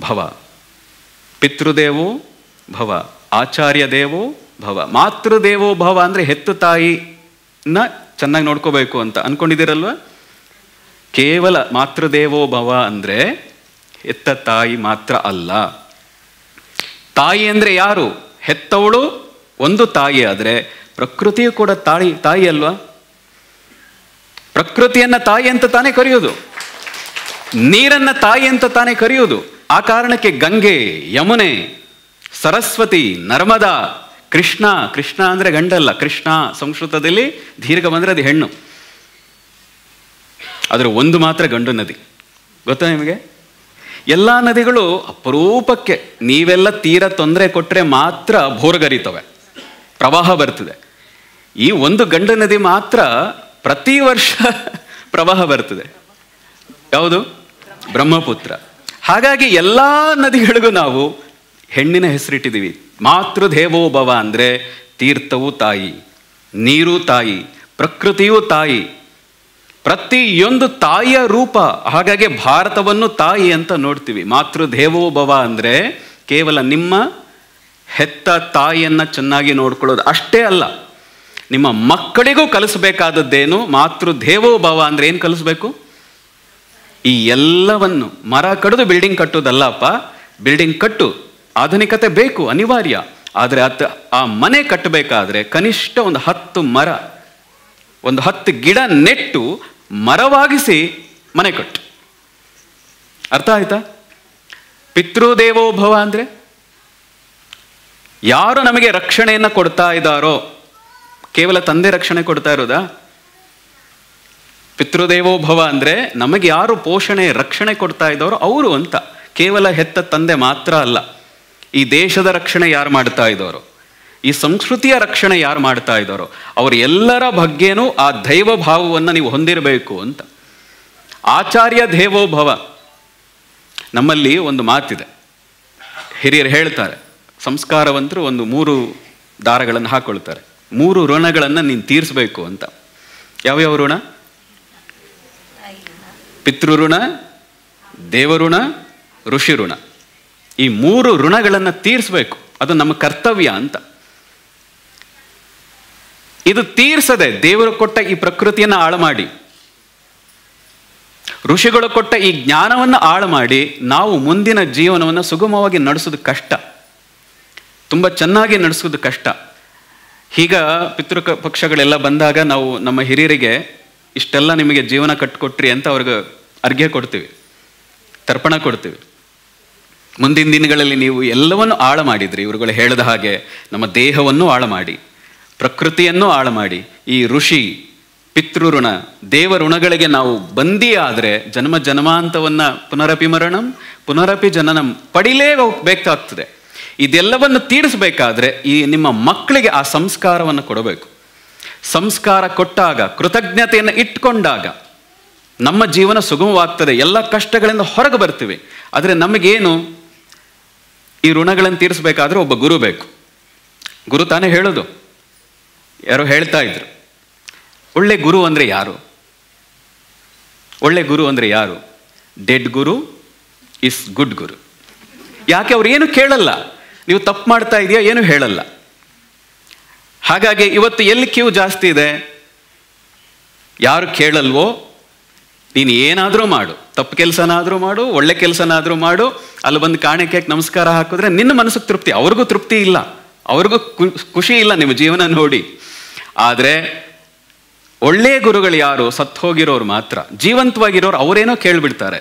ಭವ, ಪಿತೃದೇವೋ ಭವ, ಆಚಾರ್ಯ ದೇವೋ ಭವ. ಮಾತೃದೇವೋ ಭವ ಅಂದರೆ ಹೆತ್ತು ತಾಯಿನ ಚೆನ್ನಾಗಿ ನೋಡ್ಕೋಬೇಕು ಅಂತ ಅನ್ಕೊಂಡಿದ್ದೀರಲ್ವ? ಕೇವಲ ಮಾತೃದೇವೋ ಭವ ಅಂದರೆ ಹೆತ್ತ ತಾಯಿ ಮಾತ್ರ ಅಲ್ಲ. ತಾಯಿ ಅಂದರೆ ಯಾರು? ಹೆತ್ತವಳು ಒಂದು ತಾಯಿ ಆದರೆ ಪ್ರಕೃತಿಯು ಕೂಡ ತಾಯಿ ಅಲ್ವಾ? ಪ್ರಕೃತಿಯನ್ನ ತಾಯಿ ಅಂತ ತಾನೇ ಕರೆಯೋದು, ನೀರನ್ನ ತಾಯಿ ಅಂತ ತಾನೇ ಕರೆಯೋದು. ಆ ಕಾರಣಕ್ಕೆ ಗಂಗೆ, ಯಮುನೆ, ಸರಸ್ವತಿ, ನರ್ಮದಾ, ಕೃಷ್ಣ ಅಂದರೆ ಗಂಡಲ್ಲ, ಕೃಷ್ಣ ಸಂಸ್ಕೃತದಲ್ಲಿ ದೀರ್ಘ ಬಂದರೆ ಅದು ಹೆಣ್ಣು. ಆದರೆ ಒಂದು ಮಾತ್ರ ಗಂಡು ನದಿ, ಗೊತ್ತಾ ನಿಮಗೆ? ಎಲ್ಲ ನದಿಗಳು ಅಪರೂಪಕ್ಕೆ ನೀವೆಲ್ಲ ತೀರ ತೊಂದರೆ ಕೊಟ್ಟರೆ ಮಾತ್ರ ಭೋರ್ಗರಿತವೆ, ಪ್ರವಾಹ ಬರ್ತದೆ. ಈ ಒಂದು ಗಂಡು ನದಿ ಮಾತ್ರ ಪ್ರತಿ ವರ್ಷ ಪ್ರವಾಹ ಬರ್ತದೆ. ಯಾವುದು? ಬ್ರಹ್ಮಪುತ್ರ. ಹಾಗಾಗಿ ಎಲ್ಲ ನದಿಗಳಿಗೂ ನಾವು ಹೆಣ್ಣಿನ ಹೆಸರಿಟ್ಟಿದ್ದೀವಿ. ಮಾತೃದೇವೋ ಭವ ಅಂದರೆ ತೀರ್ಥವು ತಾಯಿ, ನೀರು ತಾಯಿ, ಪ್ರಕೃತಿಯೂ ತಾಯಿ, ಪ್ರತಿಯೊಂದು ತಾಯಿಯ ರೂಪ. ಹಾಗಾಗಿ ಭಾರತವನ್ನು ತಾಯಿ ಅಂತ ನೋಡ್ತೀವಿ. ಮಾತೃದೇವೋ ಭವ ಅಂದರೆ ಕೇವಲ ನಿಮ್ಮ ಹೆತ್ತ ತಾಯಿಯನ್ನು ಚೆನ್ನಾಗಿ ನೋಡ್ಕೊಳ್ಳೋದು ಅಷ್ಟೇ ಅಲ್ಲ, ನಿಮ್ಮ ಮಕ್ಕಳಿಗೂ ಕಲಿಸಬೇಕಾದದ್ದೇನು? ಮಾತೃದೇವೋಭವ ಅಂದರೆ ಏನು ಕಲಿಸ್ಬೇಕು? ಈ ಎಲ್ಲವನ್ನು ಮರ ಕಡಿದು ಬಿಲ್ಡಿಂಗ್ ಕಟ್ಟೋದಲ್ಲಪ್ಪ. ಬಿಲ್ಡಿಂಗ್ ಕಟ್ಟು, ಆಧುನಿಕತೆ ಬೇಕು, ಅನಿವಾರ್ಯ. ಆದರೆ ಆ ಮನೆ ಕಟ್ಟಬೇಕಾದ್ರೆ ಕನಿಷ್ಠ ಒಂದು 10 ಮರ, ಒಂದು 10 ಗಿಡ ನೆಟ್ಟು ಮರವಾಗಿಸಿ ಮನೆ ಕಟ್ಟು. ಅರ್ಥ ಆಯ್ತಾ? ಪಿತೃದೇವೋಭವ ಅಂದರೆ ಯಾರು ನಮಗೆ ರಕ್ಷಣೆಯನ್ನು ಕೊಡ್ತಾ ಇದ್ದಾರೋ, ಕೇವಲ ತಂದೆ ರಕ್ಷಣೆ ಕೊಡ್ತಾ ಇರೋದಾ? ಪಿತೃದೇವೋಭವ ಅಂದರೆ ನಮಗೆ ಯಾರು ಪೋಷಣೆ ರಕ್ಷಣೆ ಕೊಡ್ತಾ ಇದ್ದಾರೋ ಅವರು ಅಂತ. ಕೇವಲ ಹೆತ್ತ ತಂದೆ ಮಾತ್ರ ಅಲ್ಲ. ಈ ದೇಶದ ರಕ್ಷಣೆ ಯಾರು ಮಾಡ್ತಾ ಇದ್ದಾರೋ, ಈ ಸಂಸ್ಕೃತಿಯ ರಕ್ಷಣೆ ಯಾರು ಮಾಡ್ತಾ ಇದ್ದಾರೋ ಅವರು ಎಲ್ಲರ ಬಗ್ಗೆನೂ ಆ ದೈವ ಭಾವವನ್ನು ನೀವು ಹೊಂದಿರಬೇಕು ಅಂತ. ಆಚಾರ್ಯ ದೇವೋಭವ. ನಮ್ಮಲ್ಲಿ ಒಂದು ಮಾತಿದೆ, ಹಿರಿಯರು ಹೇಳ್ತಾರೆ, ಸಂಸ್ಕಾರವಂತರು ಒಂದು 3 ದಾರಗಳನ್ನು ಹಾಕೊಳ್ತಾರೆ. 3 ಋಣಗಳನ್ನು ನೀನು ತೀರಿಸಬೇಕು ಅಂತ. ಯಾವ್ಯಾವ ಋಣ? ಪಿತೃಋಣ, ದೇವಋಣ, ಋಷಿ ಋಣ. ಈ 3 ಋಣಗಳನ್ನು ತೀರಿಸಬೇಕು. ಅದು ನಮ್ಮ ಕರ್ತವ್ಯ ಅಂತ. ಇದು ತೀರ್ಸದೆ ದೇವರು ಕೊಟ್ಟ ಈ ಪ್ರಕೃತಿಯನ್ನು ಹಾಳು ಮಾಡಿ, ಋಷಿಗಳು ಕೊಟ್ಟ ಈ ಜ್ಞಾನವನ್ನು ಹಾಳು ಮಾಡಿ ನಾವು ಮುಂದಿನ ಜೀವನವನ್ನು ಸುಗಮವಾಗಿ ನಡೆಸೋದು ಕಷ್ಟ, ತುಂಬ ಚೆನ್ನಾಗಿ ನಡೆಸೋದು ಕಷ್ಟ. ಈಗ ಪಿತೃ ಪಕ್ಷಗಳೆಲ್ಲ ಬಂದಾಗ ನಾವು ನಮ್ಮ ಹಿರಿಯರಿಗೆ ಇಷ್ಟೆಲ್ಲ ನಿಮಗೆ ಜೀವನ ಕಟ್ಟಿಕೊಟ್ರಿ ಅಂತ ಅವ್ರಿಗೆ ಅರ್ಘ್ಯ ಕೊಡ್ತೀವಿ, ತರ್ಪಣ ಕೊಡ್ತೀವಿ. ಮುಂದಿನ ದಿನಗಳಲ್ಲಿ ನೀವು ಎಲ್ಲವನ್ನು ಹಾಳು ಮಾಡಿದ್ರಿ. ಇವ್ರುಗಳು ಹೇಳಿದ ಹಾಗೆ ನಮ್ಮ ದೇಹವನ್ನು ಹಾಳು ಮಾಡಿ, ಪ್ರಕೃತಿಯನ್ನು ಹಾಳು ಮಾಡಿ, ಈ ಋಷಿ ಪಿತೃಋಣ ದೇವಋಣಗಳಿಗೆ ನಾವು ಬಂದಿಯಾದರೆ ಜನ್ಮ ಜನ್ಮಾಂತವನ್ನು ಪುನರಪಿ ಮರಣಂ ಪುನರಪಿ ಜನನಂ ಪಡಿಲೇಬೇಕಾಗ್ತದೆ. ಇದೆಲ್ಲವನ್ನು ತೀರಿಸಬೇಕಾದ್ರೆ ಈ ನಿಮ್ಮ ಮಕ್ಕಳಿಗೆ ಆ ಸಂಸ್ಕಾರವನ್ನು ಕೊಡಬೇಕು. ಸಂಸ್ಕಾರ ಕೊಟ್ಟಾಗ, ಕೃತಜ್ಞತೆಯನ್ನು ಇಟ್ಕೊಂಡಾಗ ನಮ್ಮ ಜೀವನ ಸುಗಮವಾಗ್ತದೆ. ಎಲ್ಲ ಕಷ್ಟಗಳಿಂದ ಹೊರಗೆ ಬರ್ತೀವಿ. ಆದರೆ ನಮಗೇನು, ಈ ಋಣಗಳನ್ನು ತೀರಿಸಬೇಕಾದ್ರೆ ಒಬ್ಬ ಗುರು ಬೇಕು. ಗುರು ತಾನೇ ಹೇಳೋದು. ಯಾರೋ ಹೇಳ್ತಾ ಇದ್ರು, ಒಳ್ಳೆ ಗುರು ಅಂದರೆ ಯಾರು? ಒಳ್ಳೆ ಗುರು ಅಂದರೆ ಯಾರು? ಡೆಡ್ ಗುರು ಇಸ್ ಗುಡ್ ಗುರು. ಯಾಕೆ? ಅವ್ರು ಏನು ಕೇಳಲ್ಲ, ನೀವು ತಪ್ಪು ಮಾಡ್ತಾ ಇದೆಯಾ ಏನು ಹೇಳಲ್ಲ. ಹಾಗಾಗಿ ಇವತ್ತು ಎಲ್ಲಿ ಕ್ಯೂ ಜಾಸ್ತಿ ಇದೆ? ಯಾರು ಕೇಳಲ್ವೋ ನೀನು ಏನಾದರೂ ಮಾಡು, ತಪ್ಪು ಕೆಲಸನಾದರೂ ಮಾಡು, ಒಳ್ಳೆ ಕೆಲಸನಾದರೂ ಮಾಡು, ಅಲ್ಲಿ ಬಂದು ಕಾಣಿಕೆ ನಮಸ್ಕಾರ ಹಾಕಿದ್ರೆ ನಿನ್ನ ಮನಸ್ಸಿಗೆ ತೃಪ್ತಿ. ಅವ್ರಿಗೂ ತೃಪ್ತಿ ಇಲ್ಲ, ಅವ್ರಿಗೂ ಖುಷಿ ಇಲ್ಲ ನಿಮ್ಮ ಜೀವನ ನೋಡಿ. ಆದರೆ ಒಳ್ಳೆಯ ಗುರುಗಳು ಯಾರು? ಸತ್ತು ಹೋಗಿರೋರು ಮಾತ್ರ. ಜೀವಂತವಾಗಿರೋರು ಅವರೇನೋ ಕೇಳಿಬಿಡ್ತಾರೆ,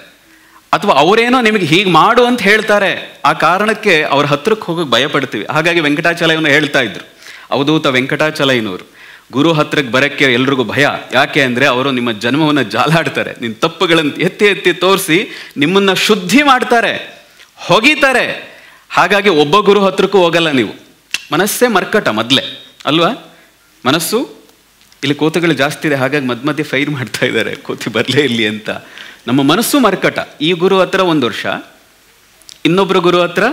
ಅಥವಾ ಅವರೇನೋ ನಿಮಗೆ ಹೀಗೆ ಮಾಡು ಅಂತ ಹೇಳ್ತಾರೆ. ಆ ಕಾರಣಕ್ಕೆ ಅವ್ರ ಹತ್ರಕ್ಕೆ ಹೋಗೋಕೆ ಭಯಪಡ್ತೀವಿ. ಹಾಗಾಗಿ ವೆಂಕಟಾಚಲಯವನ್ನು ಹೇಳ್ತಾ ಇದ್ರು, ಅವಧೂತ ವೆಂಕಟಾಚಲಯನವರು. ಗುರು ಹತ್ರಕ್ಕೆ ಬರೋಕ್ಕೆ ಎಲ್ರಿಗೂ ಭಯ. ಯಾಕೆ ಅಂದರೆ ಅವರು ನಿಮ್ಮ ಜನ್ಮವನ್ನು ಜಾಲಾಡ್ತಾರೆ, ನಿಮ್ಮ ತಪ್ಪುಗಳನ್ನು ಎತ್ತಿ ಎತ್ತಿ ತೋರಿಸಿ ನಿಮ್ಮನ್ನು ಶುದ್ಧಿ ಮಾಡ್ತಾರೆ, ಹೊಗಿತಾರೆ. ಹಾಗಾಗಿ ಒಬ್ಬ ಗುರು ಹತ್ರಕ್ಕೂ ಹೋಗಲ್ಲ ನೀವು. ಮನಸ್ಸೇ ಮರ್ಕಟ ಮೊದಲೇ ಅಲ್ವಾ? ಮನಸ್ಸು, ಇಲ್ಲಿ ಕೋತಿಗಳು ಜಾಸ್ತಿ ಇದೆ, ಹಾಗಾಗಿ ಮಧ್ಯೆ ಫೈರ್ ಮಾಡ್ತಾ ಇದ್ದಾರೆ, ಕೋತಿ ಬರಲೇ ಇಲ್ಲಿ ಅಂತ. ನಮ್ಮ ಮನಸ್ಸು ಮರ್ಕಟ. ಈ ಗುರು ಹತ್ರ 1 ವರ್ಷ, ಇನ್ನೊಬ್ಬರು ಗುರು ಹತ್ರ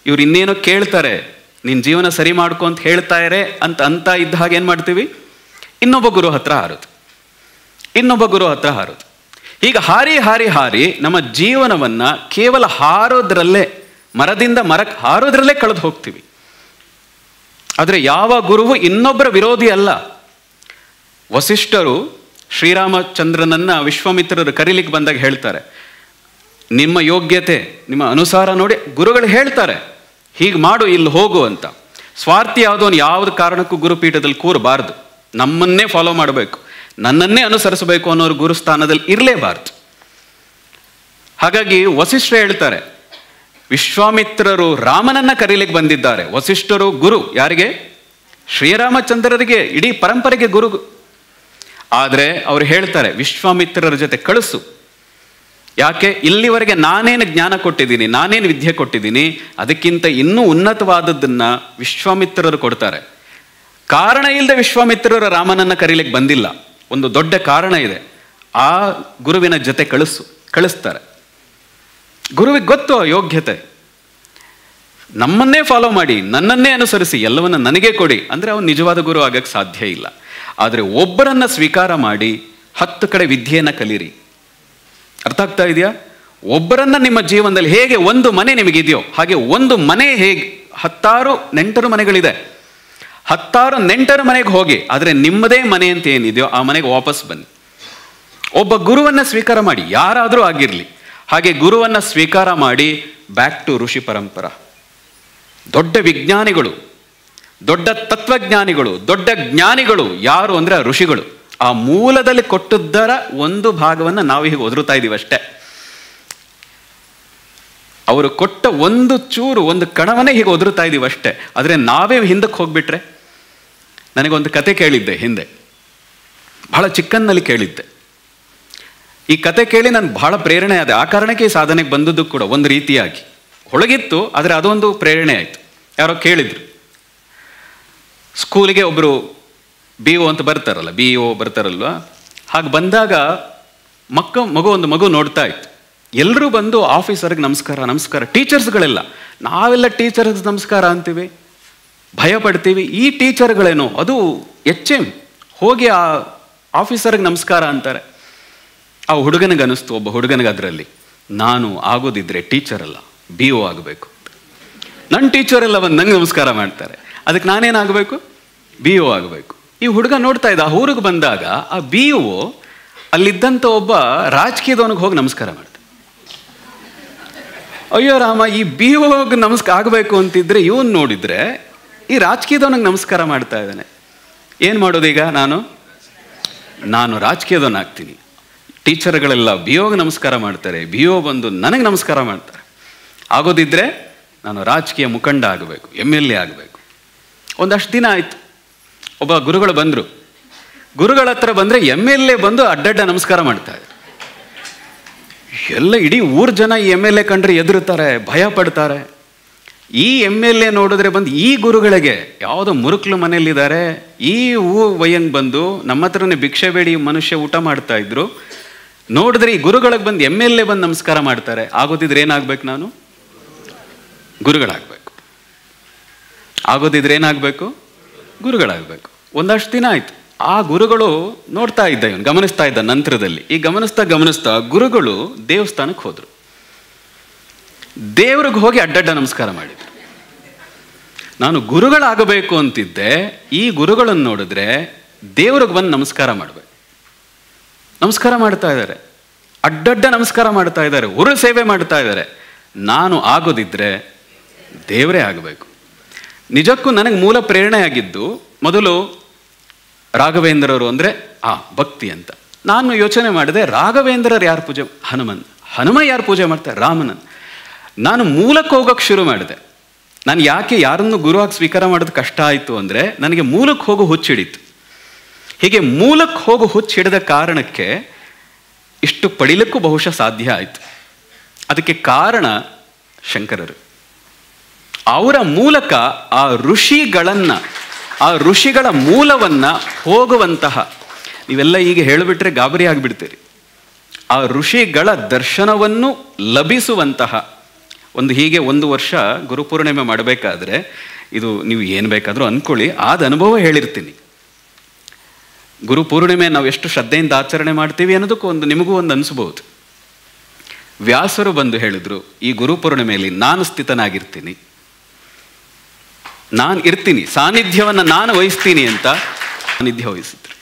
ಇವ್ರು ಇನ್ನೇನೋ ಕೇಳ್ತಾರೆ, ನಿನ್ನ ಜೀವನ ಸರಿ ಮಾಡ್ಕೊ ಅಂತ ಹೇಳ್ತಾರೆ ಅಂತ ಇದ್ದ ಹಾಗೆ ಏನು ಮಾಡ್ತೀವಿ? ಇನ್ನೊಬ್ಬ ಗುರು ಹತ್ರ ಹಾರೋದು, ಇನ್ನೊಬ್ಬ ಗುರು ಹತ್ರ ಹಾರೋದು. ಈಗ ಹಾರಿ ಹಾರಿ ಹಾರಿ ನಮ್ಮ ಜೀವನವನ್ನು ಕೇವಲ ಹಾರೋದ್ರಲ್ಲೇ, ಮರದಿಂದ ಮರಕ್ಕೆ ಹಾರೋದ್ರಲ್ಲೇ ಕಳೆದು ಹೋಗ್ತೀವಿ. ಆದರೆ ಯಾವ ಗುರುವು ಇನ್ನೊಬ್ಬರ ವಿರೋಧಿ ಅಲ್ಲ. ವಸಿಷ್ಠರು ಶ್ರೀರಾಮಚಂದ್ರನನ್ನ ವಿಶ್ವಾಮಿತ್ರರು ಕರೀಲಿಕ್ಕೆ ಬಂದಾಗ ಹೇಳ್ತಾರೆ, ನಿಮ್ಮ ಯೋಗ್ಯತೆ ನಿಮ್ಮ ಅನುಸಾರ ನೋಡಿ ಗುರುಗಳು ಹೇಳ್ತಾರೆ ಹೀಗೆ ಮಾಡು, ಇಲ್ಲಿ ಹೋಗು ಅಂತ. ಸ್ವಾರ್ಥಿ ಯಾವುದೋನು ಯಾವ್ದು ಕಾರಣಕ್ಕೂ ಗುರುಪೀಠದಲ್ಲಿ ಕೂರಬಾರ್ದು. ನಮ್ಮನ್ನೇ ಫಾಲೋ ಮಾಡಬೇಕು, ನನ್ನನ್ನೇ ಅನುಸರಿಸಬೇಕು ಅನ್ನೋರು ಗುರುಸ್ಥಾನದಲ್ಲಿ ಇರಲೇಬಾರ್ದು. ಹಾಗಾಗಿ ವಸಿಷ್ಠರು ಹೇಳ್ತಾರೆ, ವಿಶ್ವಾಮಿತ್ರರು ರಾಮನನ್ನ ಕರೀಲಿಕ್ಕೆ ಬಂದಿದ್ದಾರೆ. ವಸಿಷ್ಠರು ಗುರು ಯಾರಿಗೆ? ಶ್ರೀರಾಮಚಂದ್ರರಿಗೆ, ಇಡೀ ಪರಂಪರೆಗೆ ಗುರು. ಆದರೆ ಅವರು ಹೇಳ್ತಾರೆ ವಿಶ್ವಾಮಿತ್ರರ ಜೊತೆ ಕಳಿಸು. ಯಾಕೆ? ಇಲ್ಲಿವರೆಗೆ ನಾನೇನು ಜ್ಞಾನ ಕೊಟ್ಟಿದ್ದೀನಿ, ನಾನೇನು ವಿದ್ಯೆ ಕೊಟ್ಟಿದ್ದೀನಿ, ಅದಕ್ಕಿಂತ ಇನ್ನೂ ಉನ್ನತವಾದದ್ದನ್ನು ವಿಶ್ವಾಮಿತ್ರರು ಕೊಡ್ತಾರೆ. ಕಾರಣ ಇಲ್ಲದೆ ವಿಶ್ವಾಮಿತ್ರರು ರಾಮನನ್ನು ಕರೀಲಿಕ್ಕೆ ಬಂದಿಲ್ಲ, ಒಂದು ದೊಡ್ಡ ಕಾರಣ ಇದೆ. ಆ ಗುರುವಿನ ಜೊತೆ ಕಳಿಸ್ತಾರೆ. ಗುರುವಿಗೆ ಗೊತ್ತು ಯೋಗ್ಯತೆ. ನಮ್ಮನ್ನೇ ಫಾಲೋ ಮಾಡಿ, ನನ್ನನ್ನೇ ಅನುಸರಿಸಿ, ಎಲ್ಲವನ್ನ ನನಗೆ ಕೊಡಿ ಅಂದರೆ ಅವನು ನಿಜವಾದ ಗುರು ಆಗಕ್ಕೆ ಸಾಧ್ಯ ಇಲ್ಲ. ಆದರೆ ಒಬ್ಬರನ್ನ ಸ್ವೀಕಾರ ಮಾಡಿ 10 ಕಡೆ ವಿದ್ಯೆಯನ್ನು ಕಲೀರಿ. ಅರ್ಥ ಆಗ್ತಾ ಇದೆಯಾ? ಒಬ್ಬರನ್ನ ನಿಮ್ಮ ಜೀವನದಲ್ಲಿ ಹೇಗೆ ಒಂದು ಮನೆ ನಿಮಗಿದೆಯೋ ಹಾಗೆ ಒಂದು ಮನೆ ಹೇಗೆ 10 ನೆಂಟರು ಮನೆಗಳಿದೆ, 10 ನೆಂಟರ ಮನೆಗೆ ಹೋಗಿ, ಆದರೆ ನಿಮ್ಮದೇ ಮನೆ ಅಂತ ಏನಿದೆಯೋ ಆ ಮನೆಗೆ ವಾಪಸ್ ಬನ್ನಿ. ಒಬ್ಬ ಗುರುವನ್ನು ಸ್ವೀಕಾರ ಮಾಡಿ, ಯಾರಾದರೂ ಆಗಿರಲಿ. ಹಾಗೆ ಗುರುವನ್ನು ಸ್ವೀಕಾರ ಮಾಡಿ ಬ್ಯಾಕ್ ಟು ಋಷಿ ಪರಂಪರಾ. ದೊಡ್ಡ ವಿಜ್ಞಾನಿಗಳು, ದೊಡ್ಡ ತತ್ವಜ್ಞಾನಿಗಳು, ದೊಡ್ಡ ಜ್ಞಾನಿಗಳು ಯಾರು ಅಂದರೆ ಋಷಿಗಳು. ಆ ಮೂಲದಲ್ಲಿ ಕೊಟ್ಟದ್ದರ ಒಂದು ಭಾಗವನ್ನು ನಾವು ಹೀಗೆ ಒದರುತ್ತಾ ಇದ್ದೀವಿ ಅಷ್ಟೇ. ಅವರು ಕೊಟ್ಟ ಒಂದು ಚೂರು, ಒಂದು ಕಣವನ್ನೇ ಹೀಗೆ ಒದರುತ್ತಾ ಇದ್ದೀವಿ ಅಷ್ಟೇ. ಆದರೆ ನಾವೇ ಹಿಂದಕ್ಕೆ ಹೋಗ್ಬಿಟ್ರೆ. ನನಗೊಂದು ಕತೆ ಕೇಳಿದ್ದೆ ಹಿಂದೆ, ಬಹಳ ಚಿಕ್ಕನ್ನಲ್ಲಿ ಕೇಳಿದ್ದೆ. ಈ ಕತೆ ಕೇಳಿ ನಾನು ಬಹಳ ಪ್ರೇರಣೆ ಆದೆ. ಆ ಕಾರಣಕ್ಕೆ ಈ ಸಾಧನೆಗೆ ಬಂದದ್ದು ಕೂಡ ಒಂದು ರೀತಿಯಾಗಿ ಒಳಗಿತ್ತು, ಆದರೆ ಅದೊಂದು ಪ್ರೇರಣೆ ಆಯಿತು. ಯಾರೋ ಕೇಳಿದ್ರು, ಸ್ಕೂಲಿಗೆ ಒಬ್ಬರು BO ಅಂತ ಬರ್ತಾರಲ್ಲ, BO ಬರ್ತಾರಲ್ವ, ಹಾಗೆ ಬಂದಾಗ ಒಂದು ಮಗು ನೋಡ್ತಾ ಇತ್ತು. ಎಲ್ಲರೂ ಬಂದು ಆಫೀಸರ್ಗೆ ನಮಸ್ಕಾರ ನಮಸ್ಕಾರ, ಟೀಚರ್ಸ್ಗಳೆಲ್ಲ. ನಾವೆಲ್ಲ ಟೀಚರ್ಸ್ ನಮಸ್ಕಾರ ಅಂತೀವಿ, ಭಯ ಪಡ್ತೀವಿ. ಈ ಟೀಚರ್ಗಳೇನೋ ಅದು HM ಹೋಗಿ ಆ ಆಫೀಸರ್ಗೆ ನಮಸ್ಕಾರ ಅಂತಾರೆ. ಆ ಹುಡುಗನಿಗೆ ಅನಿಸ್ತು, ಒಬ್ಬ ಹುಡುಗನಿಗೆ ಅದರಲ್ಲಿ, ನಾನು ಆಗೋದಿದ್ರೆ ಟೀಚರ್ ಅಲ್ಲ BO ಆಗಬೇಕು. ನನ್ನ ಟೀಚರ್ ಎಲ್ಲ ಬಂದು ನಂಗೆ ನಮಸ್ಕಾರ ಮಾಡ್ತಾರೆ, ಅದಕ್ಕೆ ನಾನೇನಾಗಬೇಕು? BO ಆಗಬೇಕು. ಈ ಹುಡುಗ ನೋಡ್ತಾ ಇದ್ದ, ಆ ಊರಿಗೆ ಬಂದಾಗ ಆ BO ಅಲ್ಲಿದ್ದಂಥ ಒಬ್ಬ ರಾಜಕೀಯದವನಿಗೆ ಹೋಗಿ ನಮಸ್ಕಾರ ಮಾಡ್ತಾರೆ. ಅಯ್ಯೋ ರಾಮ, ಈ BOಗೆ ನಮಸ್ಕಾರ ಆಗಬೇಕು ಅಂತಿದ್ರೆ ಇವನು ನೋಡಿದ್ರೆ ಈ ರಾಜಕೀಯದವನಿಗೆ ನಮಸ್ಕಾರ ಮಾಡ್ತಾ ಇದ್ದಾನೆ. ಏನು ಮಾಡೋದೀಗ? ನಾನು ರಾಜಕೀಯದವನಾಗ್ತೀನಿ. ಟೀಚರ್ಗಳೆಲ್ಲ BOಗೆ ನಮಸ್ಕಾರ ಮಾಡ್ತಾರೆ, BO ಬಂದು ನನಗೆ ನಮಸ್ಕಾರ ಮಾಡ್ತಾರೆ. ಆಗೋದಿದ್ರೆ ನಾನು ರಾಜಕೀಯ ಮುಖಂಡ ಆಗಬೇಕು, MLA ಆಗಬೇಕು. ಒಂದಷ್ಟು ದಿನ ಆಯಿತು. ಒಬ್ಬ ಗುರುಗಳು ಬಂದರು. ಗುರುಗಳ ಹತ್ರ ಬಂದರೆ MLA ಬಂದು ಅಡ್ಡಡ್ಡ ನಮಸ್ಕಾರ ಮಾಡ್ತಾ ಇದ್ದಾರೆ. ಎಲ್ಲ ಇಡೀ ಊರು ಜನ ಈ MLA ಕಂಡ್ರೆ ಎದುರುತ್ತಾರೆ, ಭಯ ಪಡ್ತಾರೆ. ಈ MLA ನೋಡಿದ್ರೆ ಬಂದು ಈ ಗುರುಗಳಿಗೆ, ಯಾವುದೋ ಮುರುಕ್ಲು ಮನೆಯಲ್ಲಿದ್ದಾರೆ, ಈ ವಯ್ಯಂಗೆ ಬಂದು ನಮ್ಮ ಹತ್ರನೇ ಭಿಕ್ಷೆ ಬೇಡಿ ಮನುಷ್ಯ ಊಟ ಮಾಡ್ತಾ ಇದ್ರು. ನೋಡಿದ್ರೆ ಈ ಗುರುಗಳಿಗೆ ಬಂದು MLA ಬಂದು ನಮಸ್ಕಾರ ಮಾಡ್ತಾರೆ. ಆಗೋದಿದ್ರೆ ಏನಾಗಬೇಕು? ನಾನು ಗುರುಗಳಾಗಬೇಕು. ಆಗೋದಿದ್ರೆ ಏನಾಗಬೇಕು? ಗುರುಗಳಾಗಬೇಕು. ಒಂದಷ್ಟು ದಿನ ಆಯಿತು. ಆ ಗುರುಗಳು ನೋಡ್ತಾ ಇದ್ದ, ಇವನು ಗಮನಿಸ್ತಾ ಇದ್ದ. ನಂತರದಲ್ಲಿ ಈ ಗಮನಿಸ್ತಾ ಗುರುಗಳು ದೇವಸ್ಥಾನಕ್ಕೆ ಹೋದರು. ದೇವ್ರಿಗೆ ಹೋಗಿ ಅಡ್ಡಡ್ಡ ನಮಸ್ಕಾರ ಮಾಡಿದ್ರು. ನಾನು ಗುರುಗಳಾಗಬೇಕು ಅಂತಿದ್ದೆ, ಈ ಗುರುಗಳನ್ನು ನೋಡಿದ್ರೆ ದೇವ್ರಿಗೆ ಬಂದು ನಮಸ್ಕಾರ ಮಾಡಬೇಕು. ನಮಸ್ಕಾರ ಮಾಡ್ತಾ ಇದ್ದಾರೆ, ಅಡ್ಡಡ್ಡ ನಮಸ್ಕಾರ ಮಾಡ್ತಾ ಇದ್ದಾರೆ, ಉರು ಸೇವೆ ಮಾಡ್ತಾ ಇದ್ದಾರೆ. ನಾನು ಆಗೋದಿದ್ರೆ ದೇವರೇ ಆಗಬೇಕು. ನಿಜಕ್ಕೂ ನನಗೆ ಮೂಲ ಪ್ರೇರಣೆ ಆಗಿದ್ದು ಮೊದಲು ರಾಘವೇಂದ್ರರು ಅಂದರೆ ಭಕ್ತಿ ಅಂತ. ನಾನು ಯೋಚನೆ ಮಾಡಿದೆ, ರಾಘವೇಂದ್ರರು ಯಾರು ಪೂಜೆ? ಹನುಮ ಯಾರು ಪೂಜೆ ಮಾಡ್ತಾರೆ? ರಾಮನನ್ನು. ನಾನು ಮೂಲಕ್ಕೆ ಹೋಗೋಕ್ಕೆ ಶುರು ಮಾಡಿದೆ. ನಾನು ಯಾಕೆ ಯಾರನ್ನು ಗುರುವಾಗಿ ಸ್ವೀಕಾರ ಮಾಡೋದು ಕಷ್ಟ ಆಯಿತು ಅಂದರೆ, ನನಗೆ ಮೂಲಕ್ಕೆ ಹೋಗೋ ಹುಚ್ಚಿಡಿತು. ಹೀಗೆ ಮೂಲಕ್ಕೆ ಹೋಗೋ ಹುಚ್ಚಿಡಿದ ಕಾರಣಕ್ಕೆ ಇಷ್ಟು ಪಡಿಲಿಕ್ಕೂ ಬಹುಶಃ ಸಾಧ್ಯ ಆಯಿತು. ಅದಕ್ಕೆ ಕಾರಣ ಶಂಕರರು. ಅವರ ಮೂಲಕ ಆ ಋಷಿಗಳ ಮೂಲವನ್ನು ಹೋಗುವಂತಹ, ನೀವೆಲ್ಲ ಈಗ ಹೇಳಿಬಿಟ್ರೆ ಗಾಬರಿ ಆಗಿಬಿಡ್ತೀರಿ. ಆ ಋಷಿಗಳ ದರ್ಶನವನ್ನು ಲಭಿಸುವಂತಹ ಹೀಗೆ ಒಂದು ವರ್ಷ ಗುರುಪೂರ್ಣಿಮೆ ಮಾಡಬೇಕಾದ್ರೆ, ಇದು ನೀವು ಏನು ಬೇಕಾದರೂ ಅಂದ್ಕೊಳ್ಳಿ, ಆದ ಅನುಭವ ಹೇಳಿರ್ತೀನಿ. ಗುರುಪೂರ್ಣಿಮೆ ನಾವು ಎಷ್ಟು ಶ್ರದ್ಧೆಯಿಂದ ಆಚರಣೆ ಮಾಡ್ತೀವಿ ಅನ್ನೋದಕ್ಕೂ ನಿಮಗೂ ಒಂದು ಅನಿಸ್ಬೋದು. ವ್ಯಾಸರು ಬಂದು ಹೇಳಿದ್ರು, ಈ ಗುರುಪೂರ್ಣಿಮೆಯಲ್ಲಿ ನಾನು ಸ್ಥಿತನಾಗಿರ್ತೀನಿ, ನಾನು ಇರ್ತೀನಿ, ಸಾನ್ನಿಧ್ಯವನ್ನು ನಾನು ವಹಿಸ್ತೀನಿ ಅಂತ ಸಾನ್ನಿಧ್ಯ ವಹಿಸಿದ್ರು.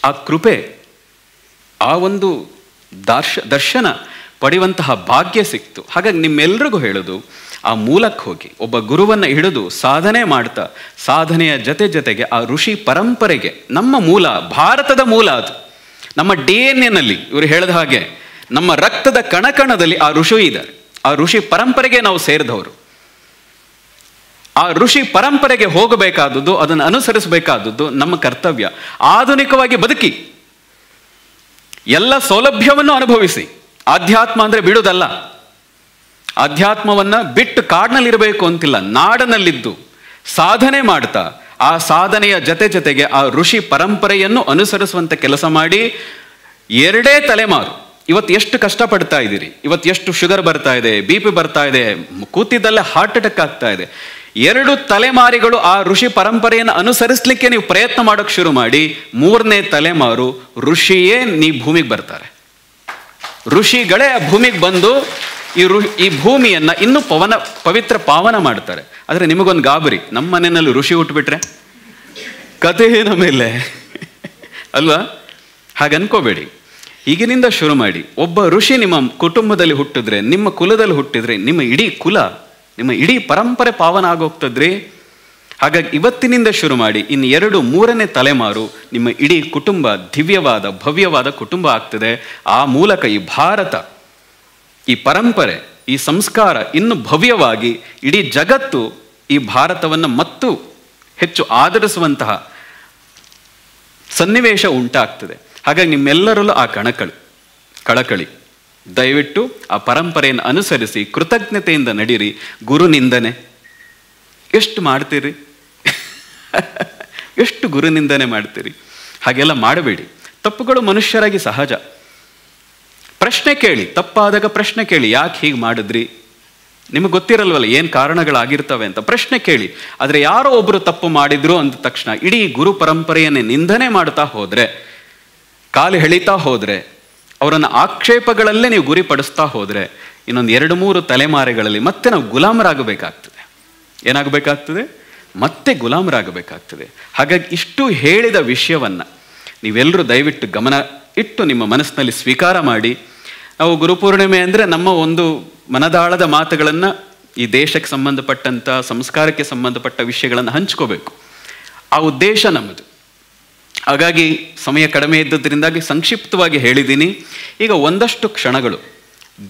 ಆ ಕೃಪೆ, ಆ ಒಂದು ದರ್ಶನ ಪಡೆಯುವಂತಹ ಭಾಗ್ಯ ಸಿಕ್ತು. ಹಾಗಾಗಿ ನಿಮ್ಮೆಲ್ರಿಗೂ ಹೇಳೋದು, ಆ ಮೂಲಕ್ಕೆ ಹೋಗಿ ಒಬ್ಬ ಗುರುವನ್ನು ಹಿಡಿದು ಸಾಧನೆ ಮಾಡ್ತಾ, ಸಾಧನೆಯ ಜೊತೆಗೆ ಆ ಋಷಿ ಪರಂಪರೆಗೆ, ನಮ್ಮ ಮೂಲ, ಭಾರತದ ಮೂಲ ಅದು. ನಮ್ಮ DNA ಇವರು ಹೇಳಿದ ಹಾಗೆ ನಮ್ಮ ರಕ್ತದ ಕಣಕಣದಲ್ಲಿ ಆ ಋಷಿ ಇದ್ದಾರೆ. ಆ ಋಷಿ ಪರಂಪರೆಗೆ ನಾವು ಸೇರಿದವರು. ಆ ಋಷಿ ಪರಂಪರೆಗೆ ಹೋಗಬೇಕಾದದ್ದು, ಅದನ್ನು ಅನುಸರಿಸಬೇಕಾದದ್ದು ನಮ್ಮ ಕರ್ತವ್ಯ. ಆಧುನಿಕವಾಗಿ ಬದುಕಿ, ಎಲ್ಲ ಸೌಲಭ್ಯವನ್ನು ಅನುಭವಿಸಿ. ಆಧ್ಯಾತ್ಮ ಅಂದರೆ ಬಿಡುವುದಲ್ಲ. ಆಧ್ಯಾತ್ಮವನ್ನು ಬಿಟ್ಟು ಕಾಡಿನಲ್ಲಿರಬೇಕು ಅಂತಿಲ್ಲ, ನಾಡಿನಲ್ಲಿದ್ದು ಸಾಧನೆ ಮಾಡ್ತಾ, ಆ ಸಾಧನೆಯ ಜೊತೆಗೆ ಆ ಋಷಿ ಪರಂಪರೆಯನ್ನು ಅನುಸರಿಸುವಂಥ ಕೆಲಸ ಮಾಡಿ. 2 ತಲೆಮಾರು ಇವತ್ತು ಎಷ್ಟು ಕಷ್ಟಪಡ್ತಾ ಇದ್ದೀರಿ, ಇವತ್ತು ಎಷ್ಟು ಶುಗರ್ ಬರ್ತಾ ಇದೆ, BP ಬರ್ತಾ ಇದೆ, ಕೂತಿದ್ದಲ್ಲೇ ಹಾರ್ಟ್ ಅಟ್ಯಾಕ್ ಆಗ್ತಾ ಇದೆ. 2 ತಲೆಮಾರಿಗಳು ಆ ಋಷಿ ಪರಂಪರೆಯನ್ನು ಅನುಸರಿಸಲಿಕ್ಕೆ ನೀವು ಪ್ರಯತ್ನ ಮಾಡೋಕ್ಕೆ ಶುರು ಮಾಡಿ, 3ನೇ ತಲೆಮಾರು ಋಷಿಯೇ ಭೂಮಿಗೆ ಬರ್ತಾರೆ. ಋಷಿಗಳೇ ಆ ಭೂಮಿಗೆ ಬಂದು ಈ ಭೂಮಿಯನ್ನು ಇನ್ನೂ ಪವಿತ್ರ ಪಾವನ ಮಾಡ್ತಾರೆ. ಆದರೆ ನಿಮಗೊಂದು ಗಾಬರಿ, ನಮ್ಮ ಮನೆಯಲ್ಲಿ ಋಷಿ ಹುಟ್ಟುಬಿಟ್ರೆ ಕಥೆಯ ಮೇಲೆ ಅಲ್ವಾ? ಹಾಗೆ ಅನ್ಕೋಬೇಡಿ. ಈಗಿನಿಂದ ಶುರು ಮಾಡಿ. ಒಬ್ಬ ಋಷಿ ನಿಮ್ಮ ಕುಟುಂಬದಲ್ಲಿ ಹುಟ್ಟಿದ್ರೆ, ನಿಮ್ಮ ಕುಲದಲ್ಲಿ ಹುಟ್ಟಿದ್ರೆ, ನಿಮ್ಮ ಇಡೀ ಕುಲ, ನಿಮ್ಮ ಇಡೀ ಪರಂಪರೆ ಪಾವನ ಆಗೋಗ್ತದ್ರಿ. ಹಾಗಾಗಿ ಇವತ್ತಿನಿಂದ ಶುರು ಮಾಡಿ, ಇನ್ನು 2-3ನೇ ತಲೆಮಾರು ನಿಮ್ಮ ಇಡೀ ಕುಟುಂಬ ದಿವ್ಯವಾದ ಭವ್ಯವಾದ ಕುಟುಂಬ ಆಗ್ತದೆ. ಆ ಮೂಲಕ ಈ ಭಾರತ, ಈ ಪರಂಪರೆ, ಈ ಸಂಸ್ಕಾರ ಇನ್ನು ಭವ್ಯವಾಗಿ ಇಡೀ ಜಗತ್ತು ಈ ಭಾರತವನ್ನು ಮತ್ತು ಹೆಚ್ಚು ಆದರಿಸುವಂತಹ ಸನ್ನಿವೇಶ ಉಂಟಾಗ್ತದೆ. ಹಾಗಾಗಿ ನಿಮ್ಮೆಲ್ಲರಲ್ಲೂ ಆ ಕಳಕಳಿ, ದಯವಿಟ್ಟು ಆ ಪರಂಪರೆಯನ್ನು ಅನುಸರಿಸಿ ಕೃತಜ್ಞತೆಯಿಂದ ನಡೀರಿ. ಗುರು ನಿಂದನೆ ಎಷ್ಟು ಮಾಡ್ತೀರಿ? ಎಷ್ಟು ಗುರು ನಿಂದನೆ ಮಾಡ್ತೀರಿ? ಹಾಗೆಲ್ಲ ಮಾಡಬೇಡಿ. ತಪ್ಪುಗಳು ಮನುಷ್ಯರಾಗಿ ಸಹಜ. ಪ್ರಶ್ನೆ ಕೇಳಿ, ತಪ್ಪಾದಾಗ ಪ್ರಶ್ನೆ ಕೇಳಿ, ಯಾಕೆ ಹೀಗೆ ಮಾಡಿದ್ರಿ? ನಿಮಗೆ ಗೊತ್ತಿರಲ್ವಲ್ಲ ಏನು ಕಾರಣಗಳಾಗಿರ್ತವೆ ಅಂತ. ಪ್ರಶ್ನೆ ಕೇಳಿ. ಆದರೆ ಯಾರೋ ಒಬ್ಬರು ತಪ್ಪು ಮಾಡಿದ್ರು ಅಂದ ತಕ್ಷಣ ಇಡೀ ಗುರು ಪರಂಪರೆಯನ್ನೇ ನಿಂದನೆ ಮಾಡ್ತಾ ಹೋದರೆ, ಕಾಲು ಎಳಿತಾ ಹೋದರೆ, ಅವರನ್ನು ಆಕ್ಷೇಪಗಳಲ್ಲೇ ನೀವು ಗುರಿಪಡಿಸ್ತಾ ಹೋದರೆ, ಇನ್ನೊಂದು 2-3 ತಲೆಮಾರುಗಳಲ್ಲಿ ಮತ್ತೆ ನಾವು ಗುಲಾಮರಾಗಬೇಕಾಗ್ತದೆ. ಏನಾಗಬೇಕಾಗ್ತದೆ? ಮತ್ತೆ ಗುಲಾಮರಾಗಬೇಕಾಗ್ತದೆ. ಹಾಗಾಗಿ ಇಷ್ಟು ಹೇಳಿದ ವಿಷಯವನ್ನು ನೀವೆಲ್ಲರೂ ದಯವಿಟ್ಟು ಗಮನ ಇಟ್ಟು ನಿಮ್ಮ ಮನಸ್ಸಿನಲ್ಲಿ ಸ್ವೀಕಾರ ಮಾಡಿ. ನಾವು ಗುರುಪೂರ್ಣಿಮೆ ಅಂದರೆ ನಮ್ಮ ಒಂದು ಮನದಾಳದ ಮಾತುಗಳನ್ನು, ಈ ದೇಶಕ್ಕೆ ಸಂಬಂಧಪಟ್ಟಂಥ ಸಂಸ್ಕಾರಕ್ಕೆ ಸಂಬಂಧಪಟ್ಟ ವಿಷಯಗಳನ್ನು ಹಂಚ್ಕೋಬೇಕು. ಆ ಉದ್ದೇಶ ನಮ್ಮದು. ಹಾಗಾಗಿ ಸಮಯ ಕಡಿಮೆ ಇದ್ದದ್ರಿಂದಾಗಿ ಸಂಕ್ಷಿಪ್ತವಾಗಿ ಹೇಳಿದ್ದೀನಿ. ಈಗ ಒಂದಷ್ಟು ಕ್ಷಣಗಳು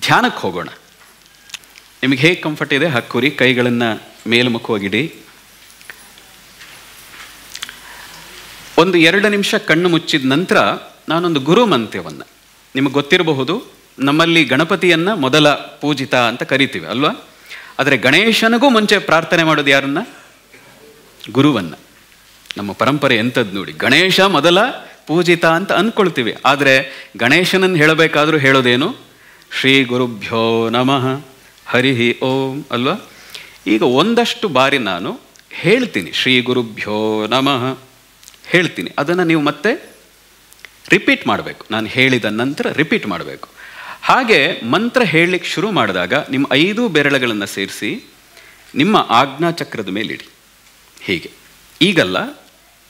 ಧ್ಯಾನಕ್ಕೆ ಹೋಗೋಣ. ನಿಮಗೆ ಹೇಗೆ ಕಂಫರ್ಟ್ ಇದೆ ಹಾಕೂರಿ. ಕೈಗಳನ್ನು ಮೇಲ್ಮುಖವಾಗಿಡಿ. 1-2 ನಿಮಿಷ ಕಣ್ಣು ಮುಚ್ಚಿದ ನಂತರ ನಾನೊಂದು ಗುರು ಮಂತ್ರವನ್ನು, ನಿಮಗೆ ಗೊತ್ತಿರಬಹುದು, ನಮ್ಮಲ್ಲಿ ಗಣಪತಿಯನ್ನು ಮೊದಲ ಪೂಜಿತ ಅಂತ ಕರಿತೀವಿ ಅಲ್ವಾ? ಆದರೆ ಗಣೇಶನಿಗೂ ಮುಂಚೆ ಪ್ರಾರ್ಥನೆ ಮಾಡೋದು ಯಾರನ್ನ? ಗುರುವನ್ನು. ನಮ್ಮ ಪರಂಪರೆ ಎಂಥದ್ದು ನೋಡಿ. ಗಣೇಶ ಮೊದಲ ಪೂಜಿತ ಅಂತ ಅಂದ್ಕೊಳ್ತೀವಿ. ಆದರೆ ಗಣೇಶನನ್ನು ಹೇಳಬೇಕಾದ್ರೂ ಹೇಳೋದೇನು? ಶ್ರೀ ಗುರುಭ್ಯೋ ನಮಃ ಹರಿ ಓಂ ಅಲ್ವಾ? ಈಗ ಒಂದಷ್ಟು ಬಾರಿ ನಾನು ಹೇಳ್ತೀನಿ, ಶ್ರೀ ಗುರುಭ್ಯೋ ನಮಃ ಹೇಳ್ತೀನಿ. ಅದನ್ನು ನೀವು ಮತ್ತೆ ರಿಪೀಟ್ ಮಾಡಬೇಕು. ನಾನು ಹೇಳಿದ ನಂತರ ರಿಪೀಟ್ ಮಾಡಬೇಕು. ಹಾಗೆ ಮಂತ್ರ ಹೇಳಲಿಕ್ಕೆ ಶುರು ಮಾಡಿದಾಗ ನಿಮ್ಮ 5 ಬೆರಳುಗಳನ್ನು ಸೇರಿಸಿ ನಿಮ್ಮ ಆಜ್ಞಾಚಕ್ರದ ಮೇಲಿಡಿ. ಹೀಗೆ ಈಗಲ್ಲ,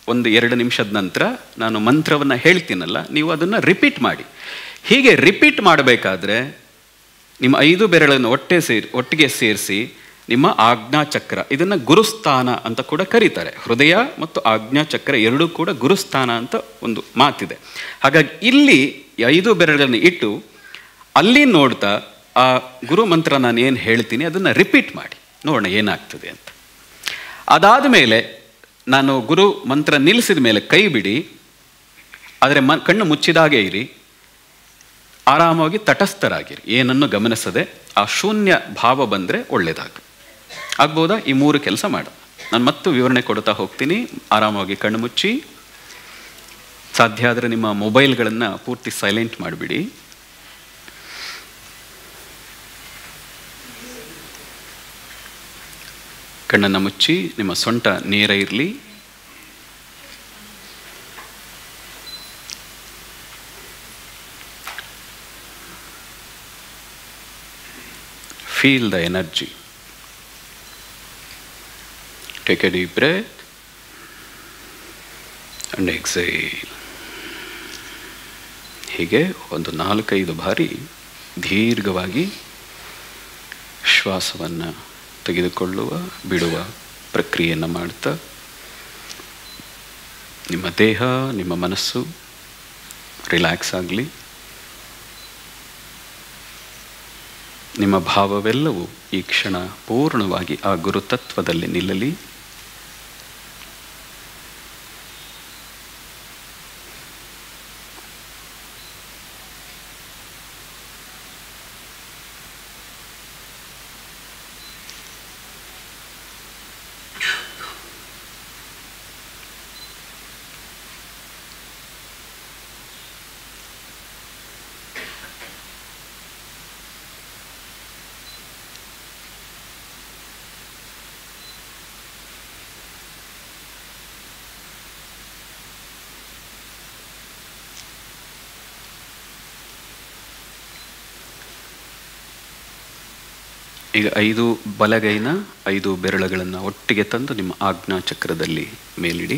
1-2 ನಿಮಿಷದ ನಂತರ ನಾನು ಮಂತ್ರವನ್ನು ಹೇಳ್ತೀನಲ್ಲ, ನೀವು ಅದನ್ನು ರಿಪೀಟ್ ಮಾಡಿ. ಹೀಗೆ ರಿಪೀಟ್ ಮಾಡಬೇಕಾದ್ರೆ ನಿಮ್ಮ 5 ಬೆರಳನ್ನು ಒಟ್ಟಿಗೆ ಸೇರಿಸಿ ನಿಮ್ಮ ಆಜ್ಞಾಚಕ್ರ, ಇದನ್ನು ಗುರುಸ್ಥಾನ ಅಂತ ಕೂಡ ಕರೀತಾರೆ. ಹೃದಯ ಮತ್ತು ಆಜ್ಞಾಚಕ್ರ ಎರಡೂ ಕೂಡ ಗುರುಸ್ಥಾನ ಅಂತ ಒಂದು ಮಾತಿದೆ. ಹಾಗಾಗಿ ಇಲ್ಲಿ 5 ಬೆರಳನ್ನು ಇಟ್ಟು ಅಲ್ಲಿ ನೋಡ್ತಾ ಆ ಗುರು ಮಂತ್ರ ನಾನು ಏನು ಹೇಳ್ತೀನಿ ಅದನ್ನು ರಿಪೀಟ್ ಮಾಡಿ ನೋಡೋಣ ಏನಾಗ್ತದೆ ಅಂತ. ಅದಾದ ಮೇಲೆ ನಾನು ಗುರು ಮಂತ್ರ ನಿಲ್ಲಿಸಿದ ಮೇಲೆ ಕೈ ಬಿಡಿ. ಆದರೆ ಕಣ್ಣು ಮುಚ್ಚಿದಾಗೆ ಇರಿ. ಆರಾಮಾಗಿ ತಟಸ್ಥರಾಗಿರಿ, ಏನನ್ನು ಗಮನಿಸದೆ. ಆ ಶೂನ್ಯ ಭಾವ ಬಂದರೆ ಆಗ್ಬೋದಾ? ಈ 3 ಕೆಲಸ ಮಾಡೋಣ. ನಾನು ಮತ್ತು ವಿವರಣೆ ಕೊಡ್ತಾ ಹೋಗ್ತೀನಿ. ಆರಾಮಾಗಿ ಕಣ್ಣು ಮುಚ್ಚಿ. ಸಾಧ್ಯ ಆದರೆ ನಿಮ್ಮ ಮೊಬೈಲ್ಗಳನ್ನು ಪೂರ್ತಿ ಸೈಲೆಂಟ್ ಮಾಡಿಬಿಡಿ. ಕಣ್ಣನ್ನು ಮುಚ್ಚಿ, ನಿಮ್ಮ ಸೊಂಟ ನೇರ ಇರಲಿ. Feel the energy. Take a deep breath and exhale. ಹೀಗೆ ಒಂದು 4-5 ಬಾರಿ ದೀರ್ಘವಾಗಿ ಶ್ವಾಸವನ್ನು ತೆಗೆದುಕೊಳ್ಳುವ ಬಿಡುವ ಪ್ರಕ್ರಿಯೆಯನ್ನು ಮಾಡ್ತಾ ನಿಮ್ಮ ದೇಹ, ನಿಮ್ಮ ಮನಸ್ಸು ರಿಲ್ಯಾಕ್ಸ್ ಆಗಲಿ. ನಿಮ್ಮ ಭಾವವೆಲ್ಲವೂ ಈ ಕ್ಷಣ ಪೂರ್ಣವಾಗಿ ಆ ಗುರುತತ್ವದಲ್ಲಿ ನಿಲ್ಲಲಿ. ಈಗ 5 ಬಲಗೈನ 5 ಬೆರಳುಗಳನ್ನು ಒಟ್ಟಿಗೆ ತಂದು ನಿಮ್ಮ ಆಜ್ಞಾ ಚಕ್ರದಲ್ಲಿ ಮೇಲಿಡಿ.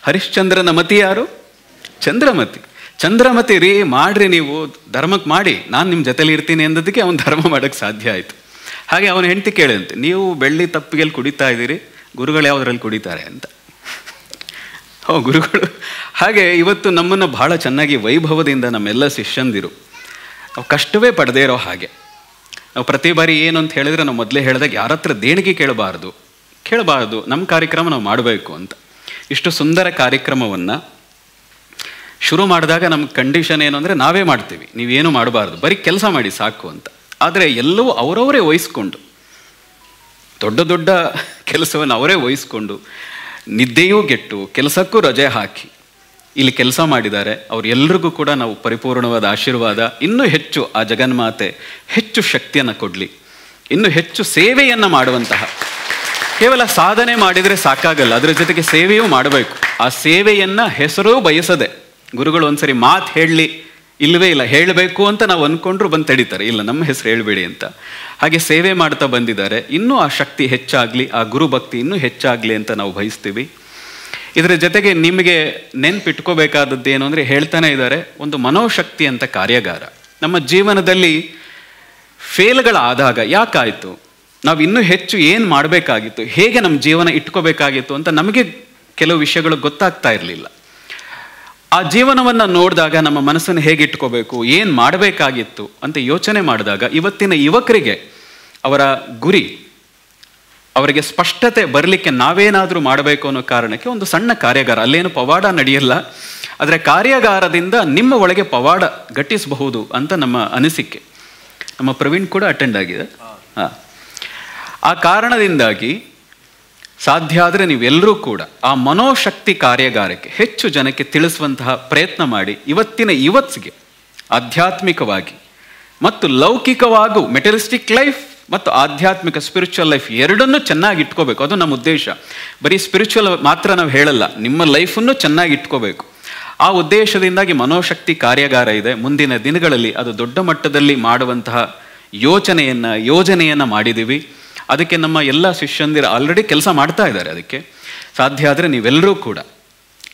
ಹರಿಶ್ಚಂದ್ರನ ಮತಿ ಯಾರು? ಚಂದ್ರಮತಿ. ಚಂದ್ರಮತಿ ರೀ, ಮಾಡ್ರಿ ನೀವು ಧರ್ಮಕ್ಕೆ ಮಾಡಿ, ನಾನು ನಿಮ್ಮ ಜೊತೆಲಿ ಇರ್ತೀನಿ ಅಂದದಕ್ಕೆ ಅವನು ಧರ್ಮ ಮಾಡೋಕ್ಕೆ ಸಾಧ್ಯ ಆಯಿತು. ಹಾಗೆ ಅವನ ಹೆಂಡತಿ ಕೇಳಿದಂತೆ, ನೀವು ಬೆಳ್ಳಿ ತಪ್ಪಿಗೆಲ್ಲಿ ಕುಡಿತಾ ಇದ್ದೀರಿ, ಗುರುಗಳು ಯಾವುದ್ರಲ್ಲಿ ಕುಡಿತಾರೆ ಅಂತ. ಗುರುಗಳು ಹಾಗೆ ಇವತ್ತು ನಮ್ಮನ್ನು ಬಹಳ ಚೆನ್ನಾಗಿ ವೈಭವದಿಂದ ನಮ್ಮೆಲ್ಲ ಶಿಷ್ಯಂದಿರು ನಾವು ಕಷ್ಟವೇ ಪಡೆದೇ ಇರೋ ಹಾಗೆ. ನಾವು ಪ್ರತಿ ಬಾರಿ ಏನು ಅಂತ ಹೇಳಿದ್ರೆ, ನಾವು ಮೊದಲೇ ಹೇಳಿದಾಗ ಯಾರ ಹತ್ರ ದೇಣಿಗೆ ಕೇಳಬಾರ್ದು, ನಮ್ಮ ಕಾರ್ಯಕ್ರಮ ನಾವು ಮಾಡಬೇಕು ಅಂತ. ಇಷ್ಟು ಸುಂದರ ಕಾರ್ಯಕ್ರಮವನ್ನು ಶುರು ಮಾಡಿದಾಗ ನಮ್ಮ ಕಂಡೀಷನ್ ಏನು ಅಂದರೆ, ನಾವೇ ಮಾಡ್ತೀವಿ, ನೀವೇನು ಮಾಡಬಾರ್ದು, ಬರೀ ಕೆಲಸ ಮಾಡಿ ಸಾಕು ಅಂತ. ಆದರೆ ಎಲ್ಲವೂ ಅವರವರೇ ವಹಿಸ್ಕೊಂಡು, ದೊಡ್ಡ ದೊಡ್ಡ ಕೆಲಸವನ್ನು ಅವರೇ ವಹಿಸ್ಕೊಂಡು, ನಿದ್ದೆಯೂ ಗೆಟ್ಟು ಕೆಲಸಕ್ಕೂ ರಜೆ ಹಾಕಿ ಇಲ್ಲಿ ಕೆಲಸ ಮಾಡಿದ್ದಾರೆ. ಅವರೆಲ್ಲರಿಗೂ ಕೂಡ ನಾವು ಪರಿಪೂರ್ಣವಾದ ಆಶೀರ್ವಾದ, ಇನ್ನೂ ಹೆಚ್ಚು ಆ ಜಗನ್ಮಾತೆ ಹೆಚ್ಚು ಶಕ್ತಿಯನ್ನು ಕೊಡಲಿ, ಇನ್ನೂ ಹೆಚ್ಚು ಸೇವೆಯನ್ನು ಮಾಡುವಂತಹ, ಕೇವಲ ಸಾಧನೆ ಮಾಡಿದರೆ ಸಾಕಾಗಲ್ಲ, ಅದರ ಜೊತೆಗೆ ಸೇವೆಯೂ ಮಾಡಬೇಕು. ಆ ಸೇವೆಯನ್ನು ಹೆಸರೂ ಬಯಸದೆ, ಗುರುಗಳು ಒಂದ್ಸರಿ ಮಾತು ಹೇಳಲಿ, ಇಲ್ಲವೇ ಇಲ್ಲ ಹೇಳಬೇಕು ಅಂತ ನಾವು ಅಂದ್ಕೊಂಡ್ರು ಬಂದು ತಡೀತಾರೆ, ಇಲ್ಲ ನಮ್ಮ ಹೆಸರು ಹೇಳಬೇಡಿ ಅಂತ. ಹಾಗೆ ಸೇವೆ ಮಾಡ್ತಾ ಬಂದಿದ್ದಾರೆ. ಇನ್ನೂ ಆ ಶಕ್ತಿ ಹೆಚ್ಚಾಗಲಿ, ಆ ಗುರುಭಕ್ತಿ ಇನ್ನೂ ಹೆಚ್ಚಾಗಲಿ ಅಂತ ನಾವು ಬಯಸ್ತೀವಿ. ಇದರ ಜೊತೆಗೆ ನಿಮಗೆ ನೆನ್ಪಿಟ್ಕೋಬೇಕಾದದ್ದು ಏನು ಅಂದರೆ, ಹೇಳ್ತಾನೆ ಇದ್ದಾರೆ, ಒಂದು ಮನೋಶಕ್ತಿ ಅಂತ ಕಾರ್ಯಾಗಾರ. ನಮ್ಮ ಜೀವನದಲ್ಲಿ ಫೇಲ್ಗಳಾದಾಗ ಯಾಕಾಯಿತು, ನಾವು ಇನ್ನೂ ಹೆಚ್ಚು ಏನು ಮಾಡಬೇಕಾಗಿತ್ತು, ಹೇಗೆ ನಮ್ಮ ಜೀವನ ಇಟ್ಕೋಬೇಕಾಗಿತ್ತು ಅಂತ ನಮಗೆ ಕೆಲವು ವಿಷಯಗಳು ಗೊತ್ತಾಗ್ತಾ ಇರಲಿಲ್ಲ. ಆ ಜೀವನವನ್ನು ನೋಡಿದಾಗ ನಮ್ಮ ಮನಸ್ಸನ್ನು ಹೇಗೆ ಇಟ್ಕೋಬೇಕು, ಏನು ಮಾಡಬೇಕಾಗಿತ್ತು ಅಂತ ಯೋಚನೆ ಮಾಡಿದಾಗ ಇವತ್ತಿನ ಯುವಕರಿಗೆ ಅವರ ಗುರಿ, ಅವರಿಗೆ ಸ್ಪಷ್ಟತೆ ಬರಲಿಕ್ಕೆ ನಾವೇನಾದರೂ ಮಾಡಬೇಕು ಅನ್ನೋ ಕಾರಣಕ್ಕೆ ಒಂದು ಸಣ್ಣ ಕಾರ್ಯಾಗಾರ, ಅಲ್ಲೇನು ಪವಾಡ ನಡೆಯಲ್ಲ, ಆದರೆ ಕಾರ್ಯಾಗಾರದಿಂದ ನಿಮ್ಮ ಒಳಗೆ ಪವಾಡ ಘಟಿಸಬಹುದು ಅಂತ ನಮ್ಮ ಅನಿಸಿಕೆ. ನಮ್ಮ ಪ್ರವೀಣ್ ಕೂಡ ಅಟೆಂಡ್ ಆಗಿದೆ. ಆ ಕಾರಣದಿಂದಾಗಿ ಸಾಧ್ಯ ಆದರೆ ನೀವೆಲ್ಲರೂ ಕೂಡ ಆ ಮನೋಶಕ್ತಿ ಕಾರ್ಯಾಗಾರಕ್ಕೆ ಹೆಚ್ಚು ಜನಕ್ಕೆ ತಿಳಿಸುವಂತಹ ಪ್ರಯತ್ನ ಮಾಡಿ. ಇವತ್ತಿನ ಯುವತ್ಸ್ಗೆ ಆಧ್ಯಾತ್ಮಿಕವಾಗಿ ಮತ್ತು ಲೌಕಿಕವಾಗೂ, ಮೆಟೀರಿಯಲಿಸ್ಟಿಕ್ ಲೈಫ್ ಮತ್ತು ಆಧ್ಯಾತ್ಮಿಕ ಸ್ಪಿರಿಚುವಲ್ ಲೈಫ್ ಎರಡನ್ನೂ ಚೆನ್ನಾಗಿ ಇಟ್ಕೋಬೇಕು. ಅದು ನಮ್ಮ ಉದ್ದೇಶ. ಬರೀ ಸ್ಪಿರಿಚುವಲ್ ಮಾತ್ರ ನಾವು ಹೇಳಲ್ಲ, ನಿಮ್ಮ ಲೈಫನ್ನು ಚೆನ್ನಾಗಿ ಇಟ್ಕೋಬೇಕು. ಆ ಉದ್ದೇಶದಿಂದಾಗಿ ಮನೋಶಕ್ತಿ ಕಾರ್ಯಾಗಾರ ಇದೆ. ಮುಂದಿನ ದಿನಗಳಲ್ಲಿ ಅದು ದೊಡ್ಡ ಮಟ್ಟದಲ್ಲಿ ಮಾಡುವಂತಹ ಯೋಜನೆಯನ್ನು ಮಾಡಿದ್ದೀವಿ. ಅದಕ್ಕೆ ನಮ್ಮ ಎಲ್ಲ ಶಿಷ್ಯಂದಿರು ಆಲ್ರೆಡಿ ಕೆಲಸ ಮಾಡ್ತಾ ಇದ್ದಾರೆ. ಅದಕ್ಕೆ ಸಾಧ್ಯ ಆದರೆ ನೀವೆಲ್ಲರೂ ಕೂಡ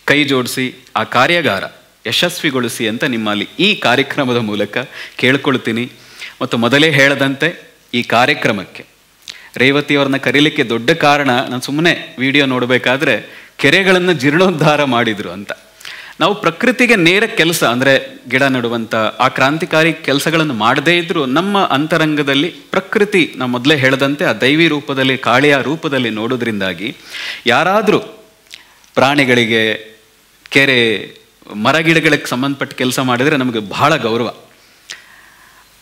ಕೈ ಜೋಡಿಸಿ ಆ ಕಾರ್ಯಾಗಾರ ಯಶಸ್ವಿಗೊಳಿಸಿ ಅಂತ ನಿಮ್ಮಲ್ಲಿ ಈ ಕಾರ್ಯಕ್ರಮದ ಮೂಲಕ ಕೇಳ್ಕೊಳ್ತೀನಿ. ಮತ್ತು ಮೊದಲೇ ಹೇಳದಂತೆ ಈ ಕಾರ್ಯಕ್ರಮಕ್ಕೆ ರೇವತಿಯವ್ರನ್ನ ಕರೀಲಿಕ್ಕೆ ದೊಡ್ಡ ಕಾರಣ, ನಾನು ಸುಮ್ಮನೆ ವಿಡಿಯೋ ನೋಡಬೇಕಾದ್ರೆ ಕೆರೆಗಳನ್ನು ಜೀರ್ಣೋದ್ಧಾರ ಮಾಡಿದರು ಅಂತ. ನಾವು ಪ್ರಕೃತಿಗೆ ನೇರ ಕೆಲಸ ಅಂದರೆ ಗಿಡ ನೆಡುವಂಥ ಆ ಕ್ರಾಂತಿಕಾರಿ ಕೆಲಸಗಳನ್ನು ಮಾಡದೇ ಇದ್ದರೂ ನಮ್ಮ ಅಂತರಂಗದಲ್ಲಿ ಪ್ರಕೃತಿ, ನಾವು ಮೊದಲೇ ಹೇಳದಂತೆ ಆ ದೈವಿ ರೂಪದಲ್ಲಿ, ಕಾಳಿಯ ರೂಪದಲ್ಲಿ ನೋಡೋದ್ರಿಂದಾಗಿ ಯಾರಾದರೂ ಪ್ರಾಣಿಗಳಿಗೆ, ಕೆರೆ, ಮರಗಿಡಗಳಿಗೆ ಸಂಬಂಧಪಟ್ಟ ಕೆಲಸ ಮಾಡಿದರೆ ನಮಗೆ ಬಹಳ ಗೌರವ.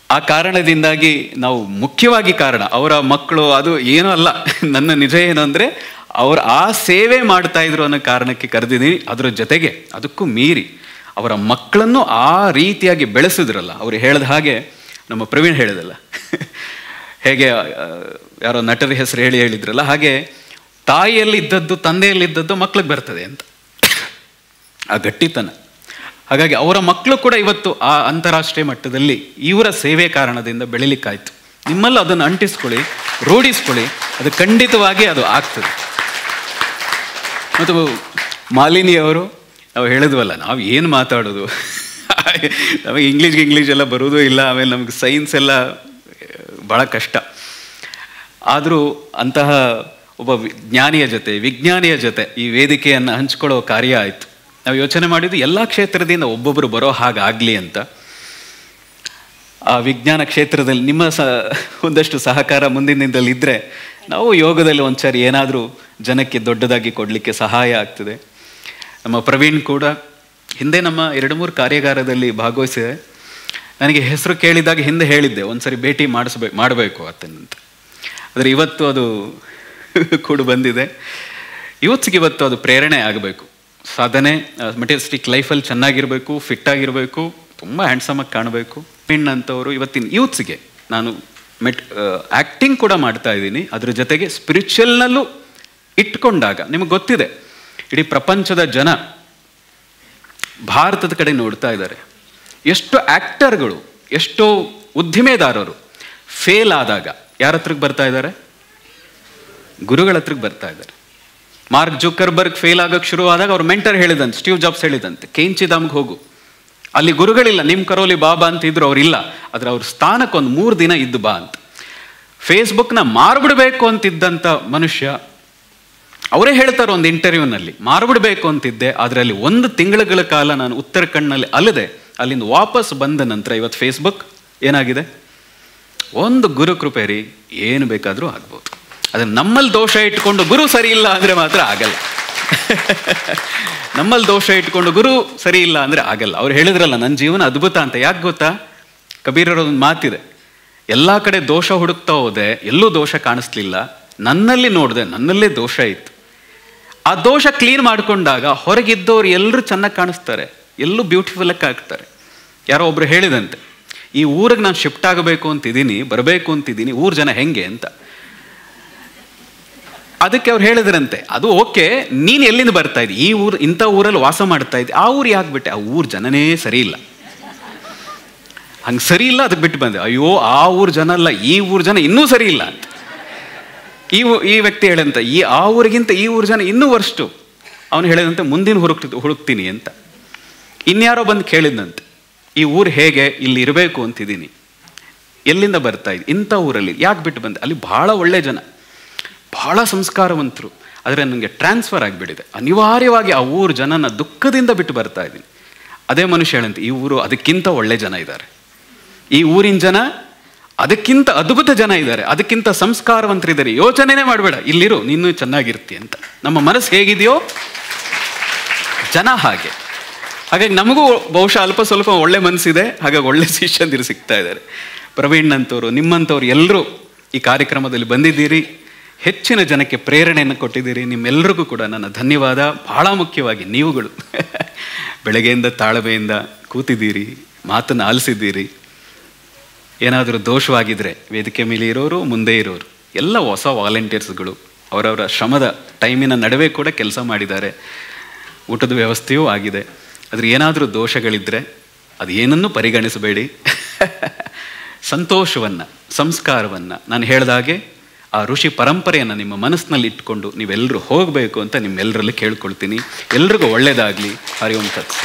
ಆ ಕಾರಣದಿಂದಾಗಿ ನಾವು ಮುಖ್ಯವಾಗಿ ಕಾರಣ ಅವರ ಮಕ್ಕಳು, ಅದು ಏನೂ ಅಲ್ಲ, ನನ್ನ ನಿಜ ಏನು ಅಂದರೆ ಅವರು ಆ ಸೇವೆ ಮಾಡ್ತಾ ಇದ್ರು ಅನ್ನೋ ಕಾರಣಕ್ಕೆ ಕರೆದಿದ್ದೀನಿ. ಅದರ ಜೊತೆಗೆ ಅದಕ್ಕೂ ಮೀರಿ ಅವರ ಮಕ್ಕಳನ್ನು ಆ ರೀತಿಯಾಗಿ ಬೆಳೆಸಿದ್ರಲ್ಲ. ಅವರು ಹೇಳಿದ ಹಾಗೆ, ನಮ್ಮ ಪ್ರವೀಣ್ ಹೇಳಿದಲ್ಲ, ಹೇಗೆ ಯಾರೋ ನಟರ ಹೆಸರು ಹೇಳಿದ್ರಲ್ಲ, ಹಾಗೆ ತಾಯಿಯಲ್ಲಿ ಇದ್ದದ್ದು ತಂದೆಯಲ್ಲಿದ್ದದ್ದು ಮಕ್ಳಿಗೆ ಬರ್ತದೆ ಅಂತ, ಆ ಗಟ್ಟಿತನ. ಹಾಗಾಗಿ ಅವರ ಮಕ್ಕಳು ಕೂಡ ಇವತ್ತು ಆ ಅಂತಾರಾಷ್ಟ್ರೀಯ ಮಟ್ಟದಲ್ಲಿ ಇವರ ಸೇವೆ ಕಾರಣದಿಂದ ಬೆಳಿಲಿಕ್ಕಾಯ್ತು. ನಿಮ್ಮಲ್ಲೂ ಅದನ್ನು ಅಂಟಿಸ್ಕೊಳ್ಳಿ, ರೂಢಿಸ್ಕೊಳ್ಳಿ, ಅದು ಖಂಡಿತವಾಗಿ ಅದು ಆಗ್ತದೆ. ಮತ್ತು ಮಾಲಿನಿಯವರು, ನಾವು ಹೇಳಿದ್ವಲ್ಲ, ನಾವು ಏನು ಮಾತಾಡೋದು, ನಮಗೆ ಇಂಗ್ಲೀಷ್ ಎಲ್ಲ ಬರೋದು ಇಲ್ಲ, ಆಮೇಲೆ ನಮಗೆ ಸೈನ್ಸ್ ಎಲ್ಲ ಭಾಳ ಕಷ್ಟ. ಆದರೂ ಅಂತಹ ಒಬ್ಬ ಜ್ಞಾನಿಯ ಜೊತೆ, ವಿಜ್ಞಾನಿಯ ಜೊತೆ ಈ ವೇದಿಕೆಯನ್ನು ಹಂಚ್ಕೊಳ್ಳೋ ಕಾರ್ಯ ಆಯಿತು. ನಾವು ಯೋಚನೆ ಮಾಡಿದ್ದು ಎಲ್ಲ ಕ್ಷೇತ್ರದಿಂದ ಒಬ್ಬೊಬ್ಬರು ಬರೋ ಹಾಗಾಗಲಿ ಅಂತ. ಆ ವಿಜ್ಞಾನ ಕ್ಷೇತ್ರದಲ್ಲಿ ನಿಮ್ಮ ಒಂದಷ್ಟು ಸಹಕಾರ ಮುಂದಿನ ದಿನದಲ್ಲಿ ಇದ್ದರೆ ನಾವು ಯೋಗದಲ್ಲಿ ಒಂದ್ಸರಿ ಏನಾದರೂ ಜನಕ್ಕೆ ದೊಡ್ಡದಾಗಿ ಕೊಡಲಿಕ್ಕೆ ಸಹಾಯ ಆಗ್ತದೆ. ನಮ್ಮ ಪ್ರವೀಣ್ ಕೂಡ ಹಿಂದೆ ನಮ್ಮ 2-3 ಕಾರ್ಯಾಗಾರದಲ್ಲಿ ಭಾಗವಹಿಸಿದೆ. ನನಗೆ ಹೆಸರು ಕೇಳಿದಾಗ ಹಿಂದೆ ಹೇಳಿದ್ದೆ ಒಂದ್ಸರಿ ಭೇಟಿ ಮಾಡಬೇಕು ಆತನಂತ. ಆದರೆ ಇವತ್ತು ಅದು ಕೂಡ ಬಂದಿದೆ. ಇವತ್ತಿಗೆ ಇವತ್ತು ಅದು ಪ್ರೇರಣೆ ಆಗಬೇಕು. ಸಾಧನೆ, ಮೆಟೀರಿಯಲಿಸ್ಟಿಕ್ ಲೈಫಲ್ಲಿ ಚೆನ್ನಾಗಿರಬೇಕು, ಫಿಟ್ ಆಗಿರಬೇಕು, ತುಂಬ ಹ್ಯಾಂಡ್ಸಮಾಗಿ ಕಾಣಬೇಕು. ಅಂತವರು ಇವತ್ತಿನ ಯೂತ್ಸ್ಗೆ ನಾನು ಆ್ಯಕ್ಟಿಂಗ್ ಕೂಡ ಮಾಡ್ತಾ ಇದ್ದೀನಿ, ಅದ್ರ ಜೊತೆಗೆ ಸ್ಪಿರಿಚುವಲ್ನಲ್ಲೂ ಇಟ್ಕೊಂಡಾಗ ನಿಮಗೆ ಗೊತ್ತಿದೆ, ಇಡೀ ಪ್ರಪಂಚದ ಜನ ಭಾರತದ ಕಡೆ ನೋಡ್ತಾ ಇದ್ದಾರೆ. ಎಷ್ಟೋ ಆ್ಯಕ್ಟರ್ಗಳು, ಎಷ್ಟೋ ಉದ್ದಿಮೆದಾರರು ಫೇಲ್ ಆದಾಗ ಯಾರ ಹತ್ರಕ್ಕೆ ಬರ್ತಾ ಇದ್ದಾರೆ? ಗುರುಗಳ ಹತ್ರಕ್ಕೆ ಬರ್ತಾ ಇದ್ದಾರೆ. ಮಾರ್ಕ್ ಜುಕರ್ಬರ್ಗ್ ಫೇಲ್ ಆಗಕ್ಕೆ ಶುರುವಾದಾಗ ಅವ್ರ ಮೆಂಟರ್ ಹೇಳಿದಂತೆ, ಸ್ಟೀವ್ ಜಾಬ್ಸ್ ಹೇಳಿದಂತೆ, ಕೇಂಚಿಧಾಮ್ಗೆ ಹೋಗು, ಅಲ್ಲಿ ಗುರುಗಳಿಲ್ಲ, ನಿಮ್ಮ ಕರೋಲಿ ಬಾಬಾ ಅಂತ ಇದ್ರು, ಅವ್ರಿಲ್ಲ, ಆದರೆ ಅವ್ರ ಸ್ಥಾನಕ್ಕೆ ಒಂದು 3 ದಿನ ಇದ್ದು ಬಾ ಅಂತ. ಫೇಸ್ಬುಕ್ನ ಮಾರ್ಬಿಡ್ಬೇಕು ಅಂತಿದ್ದಂಥ ಮನುಷ್ಯ ಅವರೇ ಹೇಳ್ತಾರೆ ಒಂದು ಇಂಟರ್ವ್ಯೂನಲ್ಲಿ, ಮಾರ್ಬಿಡ್ಬೇಕು ಅಂತಿದ್ದೆ, ಆದರೆ ಅಲ್ಲಿ 1 ತಿಂಗಳ ಕಾಲ ನಾನು ಉತ್ತರಾಖಂಡ್ನಲ್ಲಿ ಅಲ್ಲದೆ ಅಲ್ಲಿಂದ ವಾಪಸ್ ಬಂದ ನಂತರ ಇವತ್ತು ಫೇಸ್ಬುಕ್ ಏನಾಗಿದೆ? ಒಂದು ಗುರು ಕೃಪೆ ರೀ, ಏನು ಬೇಕಾದರೂ ಆಗ್ಬೋದು. ಅದನ್ನು ನಮ್ಮಲ್ಲಿ ದೋಷ ಇಟ್ಕೊಂಡು ಗುರು ಸರಿ ಇಲ್ಲ ಅಂದರೆ ಮಾತ್ರ ಆಗಲ್ಲ. ನಮ್ಮಲ್ಲಿ ದೋಷ ಇಟ್ಕೊಂಡು ಗುರು ಸರಿ ಇಲ್ಲ ಅಂದರೆ ಆಗಲ್ಲ. ಅವ್ರು ಹೇಳಿದ್ರಲ್ಲ ನನ್ನ ಜೀವನ ಅದ್ಭುತ ಅಂತ. ಯಾಕೆ ಗೊತ್ತಾ? ಕಬೀರರೊಂದು ಮಾತಿದೆ, ಎಲ್ಲ ಕಡೆ ದೋಷ ಹುಡುಕ್ತಾ ಹೋದೆ, ಎಲ್ಲೂ ದೋಷ ಕಾಣಿಸ್ಲಿಲ್ಲ, ನನ್ನಲ್ಲಿ ನೋಡಿದೆ, ನನ್ನಲ್ಲೇ ದೋಷ ಇತ್ತು. ಆ ದೋಷ ಕ್ಲೀನ್ ಮಾಡ್ಕೊಂಡಾಗ ಹೊರಗಿದ್ದವ್ರು ಎಲ್ಲರೂ ಚೆನ್ನಾಗಿ ಕಾಣಿಸ್ತಾರೆ, ಎಲ್ಲೂ ಬ್ಯೂಟಿಫುಲ್ಲಾಗಿ ಆಗ್ತಾರೆ. ಯಾರೋ ಒಬ್ರು ಹೇಳಿದಂತೆ, ಈ ಊರಿಗೆ ನಾನು ಶಿಫ್ಟ್ ಆಗಬೇಕು ಅಂತಿದ್ದೀನಿ, ಬರಬೇಕು ಅಂತಿದ್ದೀನಿ, ಊರ ಜನ ಹೆಂಗೆ ಅಂತ. ಅದಕ್ಕೆ ಅವ್ರು ಹೇಳಿದ್ರಂತೆ, ಅದು ಓಕೆ, ನೀನು ಎಲ್ಲಿಂದ ಬರ್ತಾ ಇದ್ದಿ, ಈ ಊರು ಇಂಥ ಊರಲ್ಲಿ ವಾಸ ಮಾಡ್ತಾ ಇದ್ದಿ, ಆ ಊರು ಯಾಕೆ ಬಿಟ್ಟೆ? ಆ ಊರು ಜನನೇ ಸರಿ ಇಲ್ಲ, ಹಂಗೆ ಸರಿ ಇಲ್ಲ, ಅದಕ್ಕೆ ಬಿಟ್ಟು ಬಂದೆ. ಅಯ್ಯೋ, ಆ ಊರು ಜನ ಅಲ್ಲ, ಈ ಊರು ಜನ ಇನ್ನೂ ಸರಿ ಇಲ್ಲ ಅಂತ. ಈ ವ್ಯಕ್ತಿ ಹೇಳಂತ, ಆ ಊರಿಗಿಂತ ಈ ಊರು ಜನ ಇನ್ನೂ ವರ್ಸ್ಟು. ಅವನು ಹೇಳಿದಂತೆ, ಮುಂದಿನ ಹುಡುಕ್ತೀನಿ ಅಂತ. ಇನ್ಯಾರೋ ಬಂದು ಕೇಳಿದಂತೆ, ಈ ಊರು ಹೇಗೆ, ಇಲ್ಲಿ ಇರಬೇಕು ಅಂತಿದ್ದೀನಿ, ಎಲ್ಲಿಂದ ಬರ್ತಾ ಇದ್ದಿ? ಇಂಥ ಊರಲ್ಲಿ. ಯಾಕೆ ಬಿಟ್ಟು ಬಂದೆ? ಅಲ್ಲಿ ಭಾಳ ಒಳ್ಳೆ ಜನ, ಭಾಳ ಸಂಸ್ಕಾರವಂತರು, ಆದರೆ ನನಗೆ ಟ್ರಾನ್ಸ್ಫರ್ ಆಗಿಬಿಟ್ಟಿದೆ, ಅನಿವಾರ್ಯವಾಗಿ ಆ ಊರು ಜನನ ದುಃಖದಿಂದ ಬಿಟ್ಟು ಬರ್ತಾ ಇದ್ದೀನಿ. ಅದೇ ಮನುಷ್ಯ ಹೇಳಂತೆ, ಈ ಊರು ಅದಕ್ಕಿಂತ ಒಳ್ಳೆ ಜನ ಇದ್ದಾರೆ, ಈ ಊರಿನ ಜನ ಅದಕ್ಕಿಂತ ಅದ್ಭುತ ಜನ ಇದ್ದಾರೆ, ಅದಕ್ಕಿಂತ ಸಂಸ್ಕಾರವಂತರಿದ್ದಾರೆ, ಯೋಚನೆನೇ ಮಾಡಬೇಡ, ಇಲ್ಲಿರು, ನೀನು ಚೆನ್ನಾಗಿರ್ತಿ ಅಂತ. ನಮ್ಮ ಮನಸ್ಸು ಹೇಗಿದೆಯೋ ಜನ ಹಾಗೆ. ಹಾಗಾಗಿ ನಮಗೂ ಬಹುಶಃ ಅಲ್ಪ ಸ್ವಲ್ಪ ಒಳ್ಳೆ ಮನಸ್ಸಿದೆ, ಹಾಗಾಗಿ ಒಳ್ಳೆ ಶಿಷ್ಯಂದಿರು ಸಿಗ್ತಾ ಇದ್ದಾರೆ. ಪ್ರವೀಣ್ ಅಂತವರು, ನಿಮ್ಮಂಥವ್ರು ಎಲ್ಲರೂ ಈ ಕಾರ್ಯಕ್ರಮದಲ್ಲಿ ಬಂದಿದ್ದೀರಿ, ಹೆಚ್ಚಿನ ಜನಕ್ಕೆ ಪ್ರೇರಣೆಯನ್ನು ಕೊಟ್ಟಿದ್ದೀರಿ. ನಿಮ್ಮೆಲ್ಲರಿಗೂ ಕೂಡ ನನ್ನ ಧನ್ಯವಾದ. ಬಹಳ ಮುಖ್ಯವಾಗಿ ನೀವುಗಳು ಬೆಳಗ್ಗೆಯಿಂದ ತಾಳ್ಮೆಯಿಂದ ಕೂತಿದ್ದೀರಿ, ಮಾತನ್ನು ಆಲಿಸಿದ್ದೀರಿ. ಏನಾದರೂ ದೋಷವಾಗಿದ್ದರೆ ವೇದಿಕೆ ಮೇಲೆ ಇರೋರು, ಮುಂದೆ ಇರೋರು ಎಲ್ಲ ಹೊಸ ವಾಲಂಟಿಯರ್ಸ್ಗಳು ಅವರವರ ಶ್ರಮದ ಟೈಮಿನ ನಡುವೆ ಕೂಡ ಕೆಲಸ ಮಾಡಿದ್ದಾರೆ. ಊಟದ ವ್ಯವಸ್ಥೆಯೂ ಆಗಿದೆ. ಆದರೆ ಏನಾದರೂ ದೋಷಗಳಿದ್ದರೆ ಅದು ಏನನ್ನೂ ಪರಿಗಣಿಸಬೇಡಿ. ಸಂತೋಷವನ್ನು, ಸಂಸ್ಕಾರವನ್ನು, ನಾನು ಹೇಳಿದಾಗೆ ಆ ಋಷಿ ಪರಂಪರೆಯನ್ನು ನಿಮ್ಮ ಮನಸ್ಸಿನಲ್ಲಿ ಇಟ್ಕೊಂಡು ನೀವೆಲ್ಲರೂ ಹೋಗಬೇಕು ಅಂತ ನಿಮ್ಮೆಲ್ಲರಲ್ಲಿ ಕೇಳ್ಕೊಳ್ತೀನಿ. ಎಲ್ರಿಗೂ ಒಳ್ಳೆಯದಾಗಲಿ. ಹರಿ ಓಂ ತತ್ಸತ್.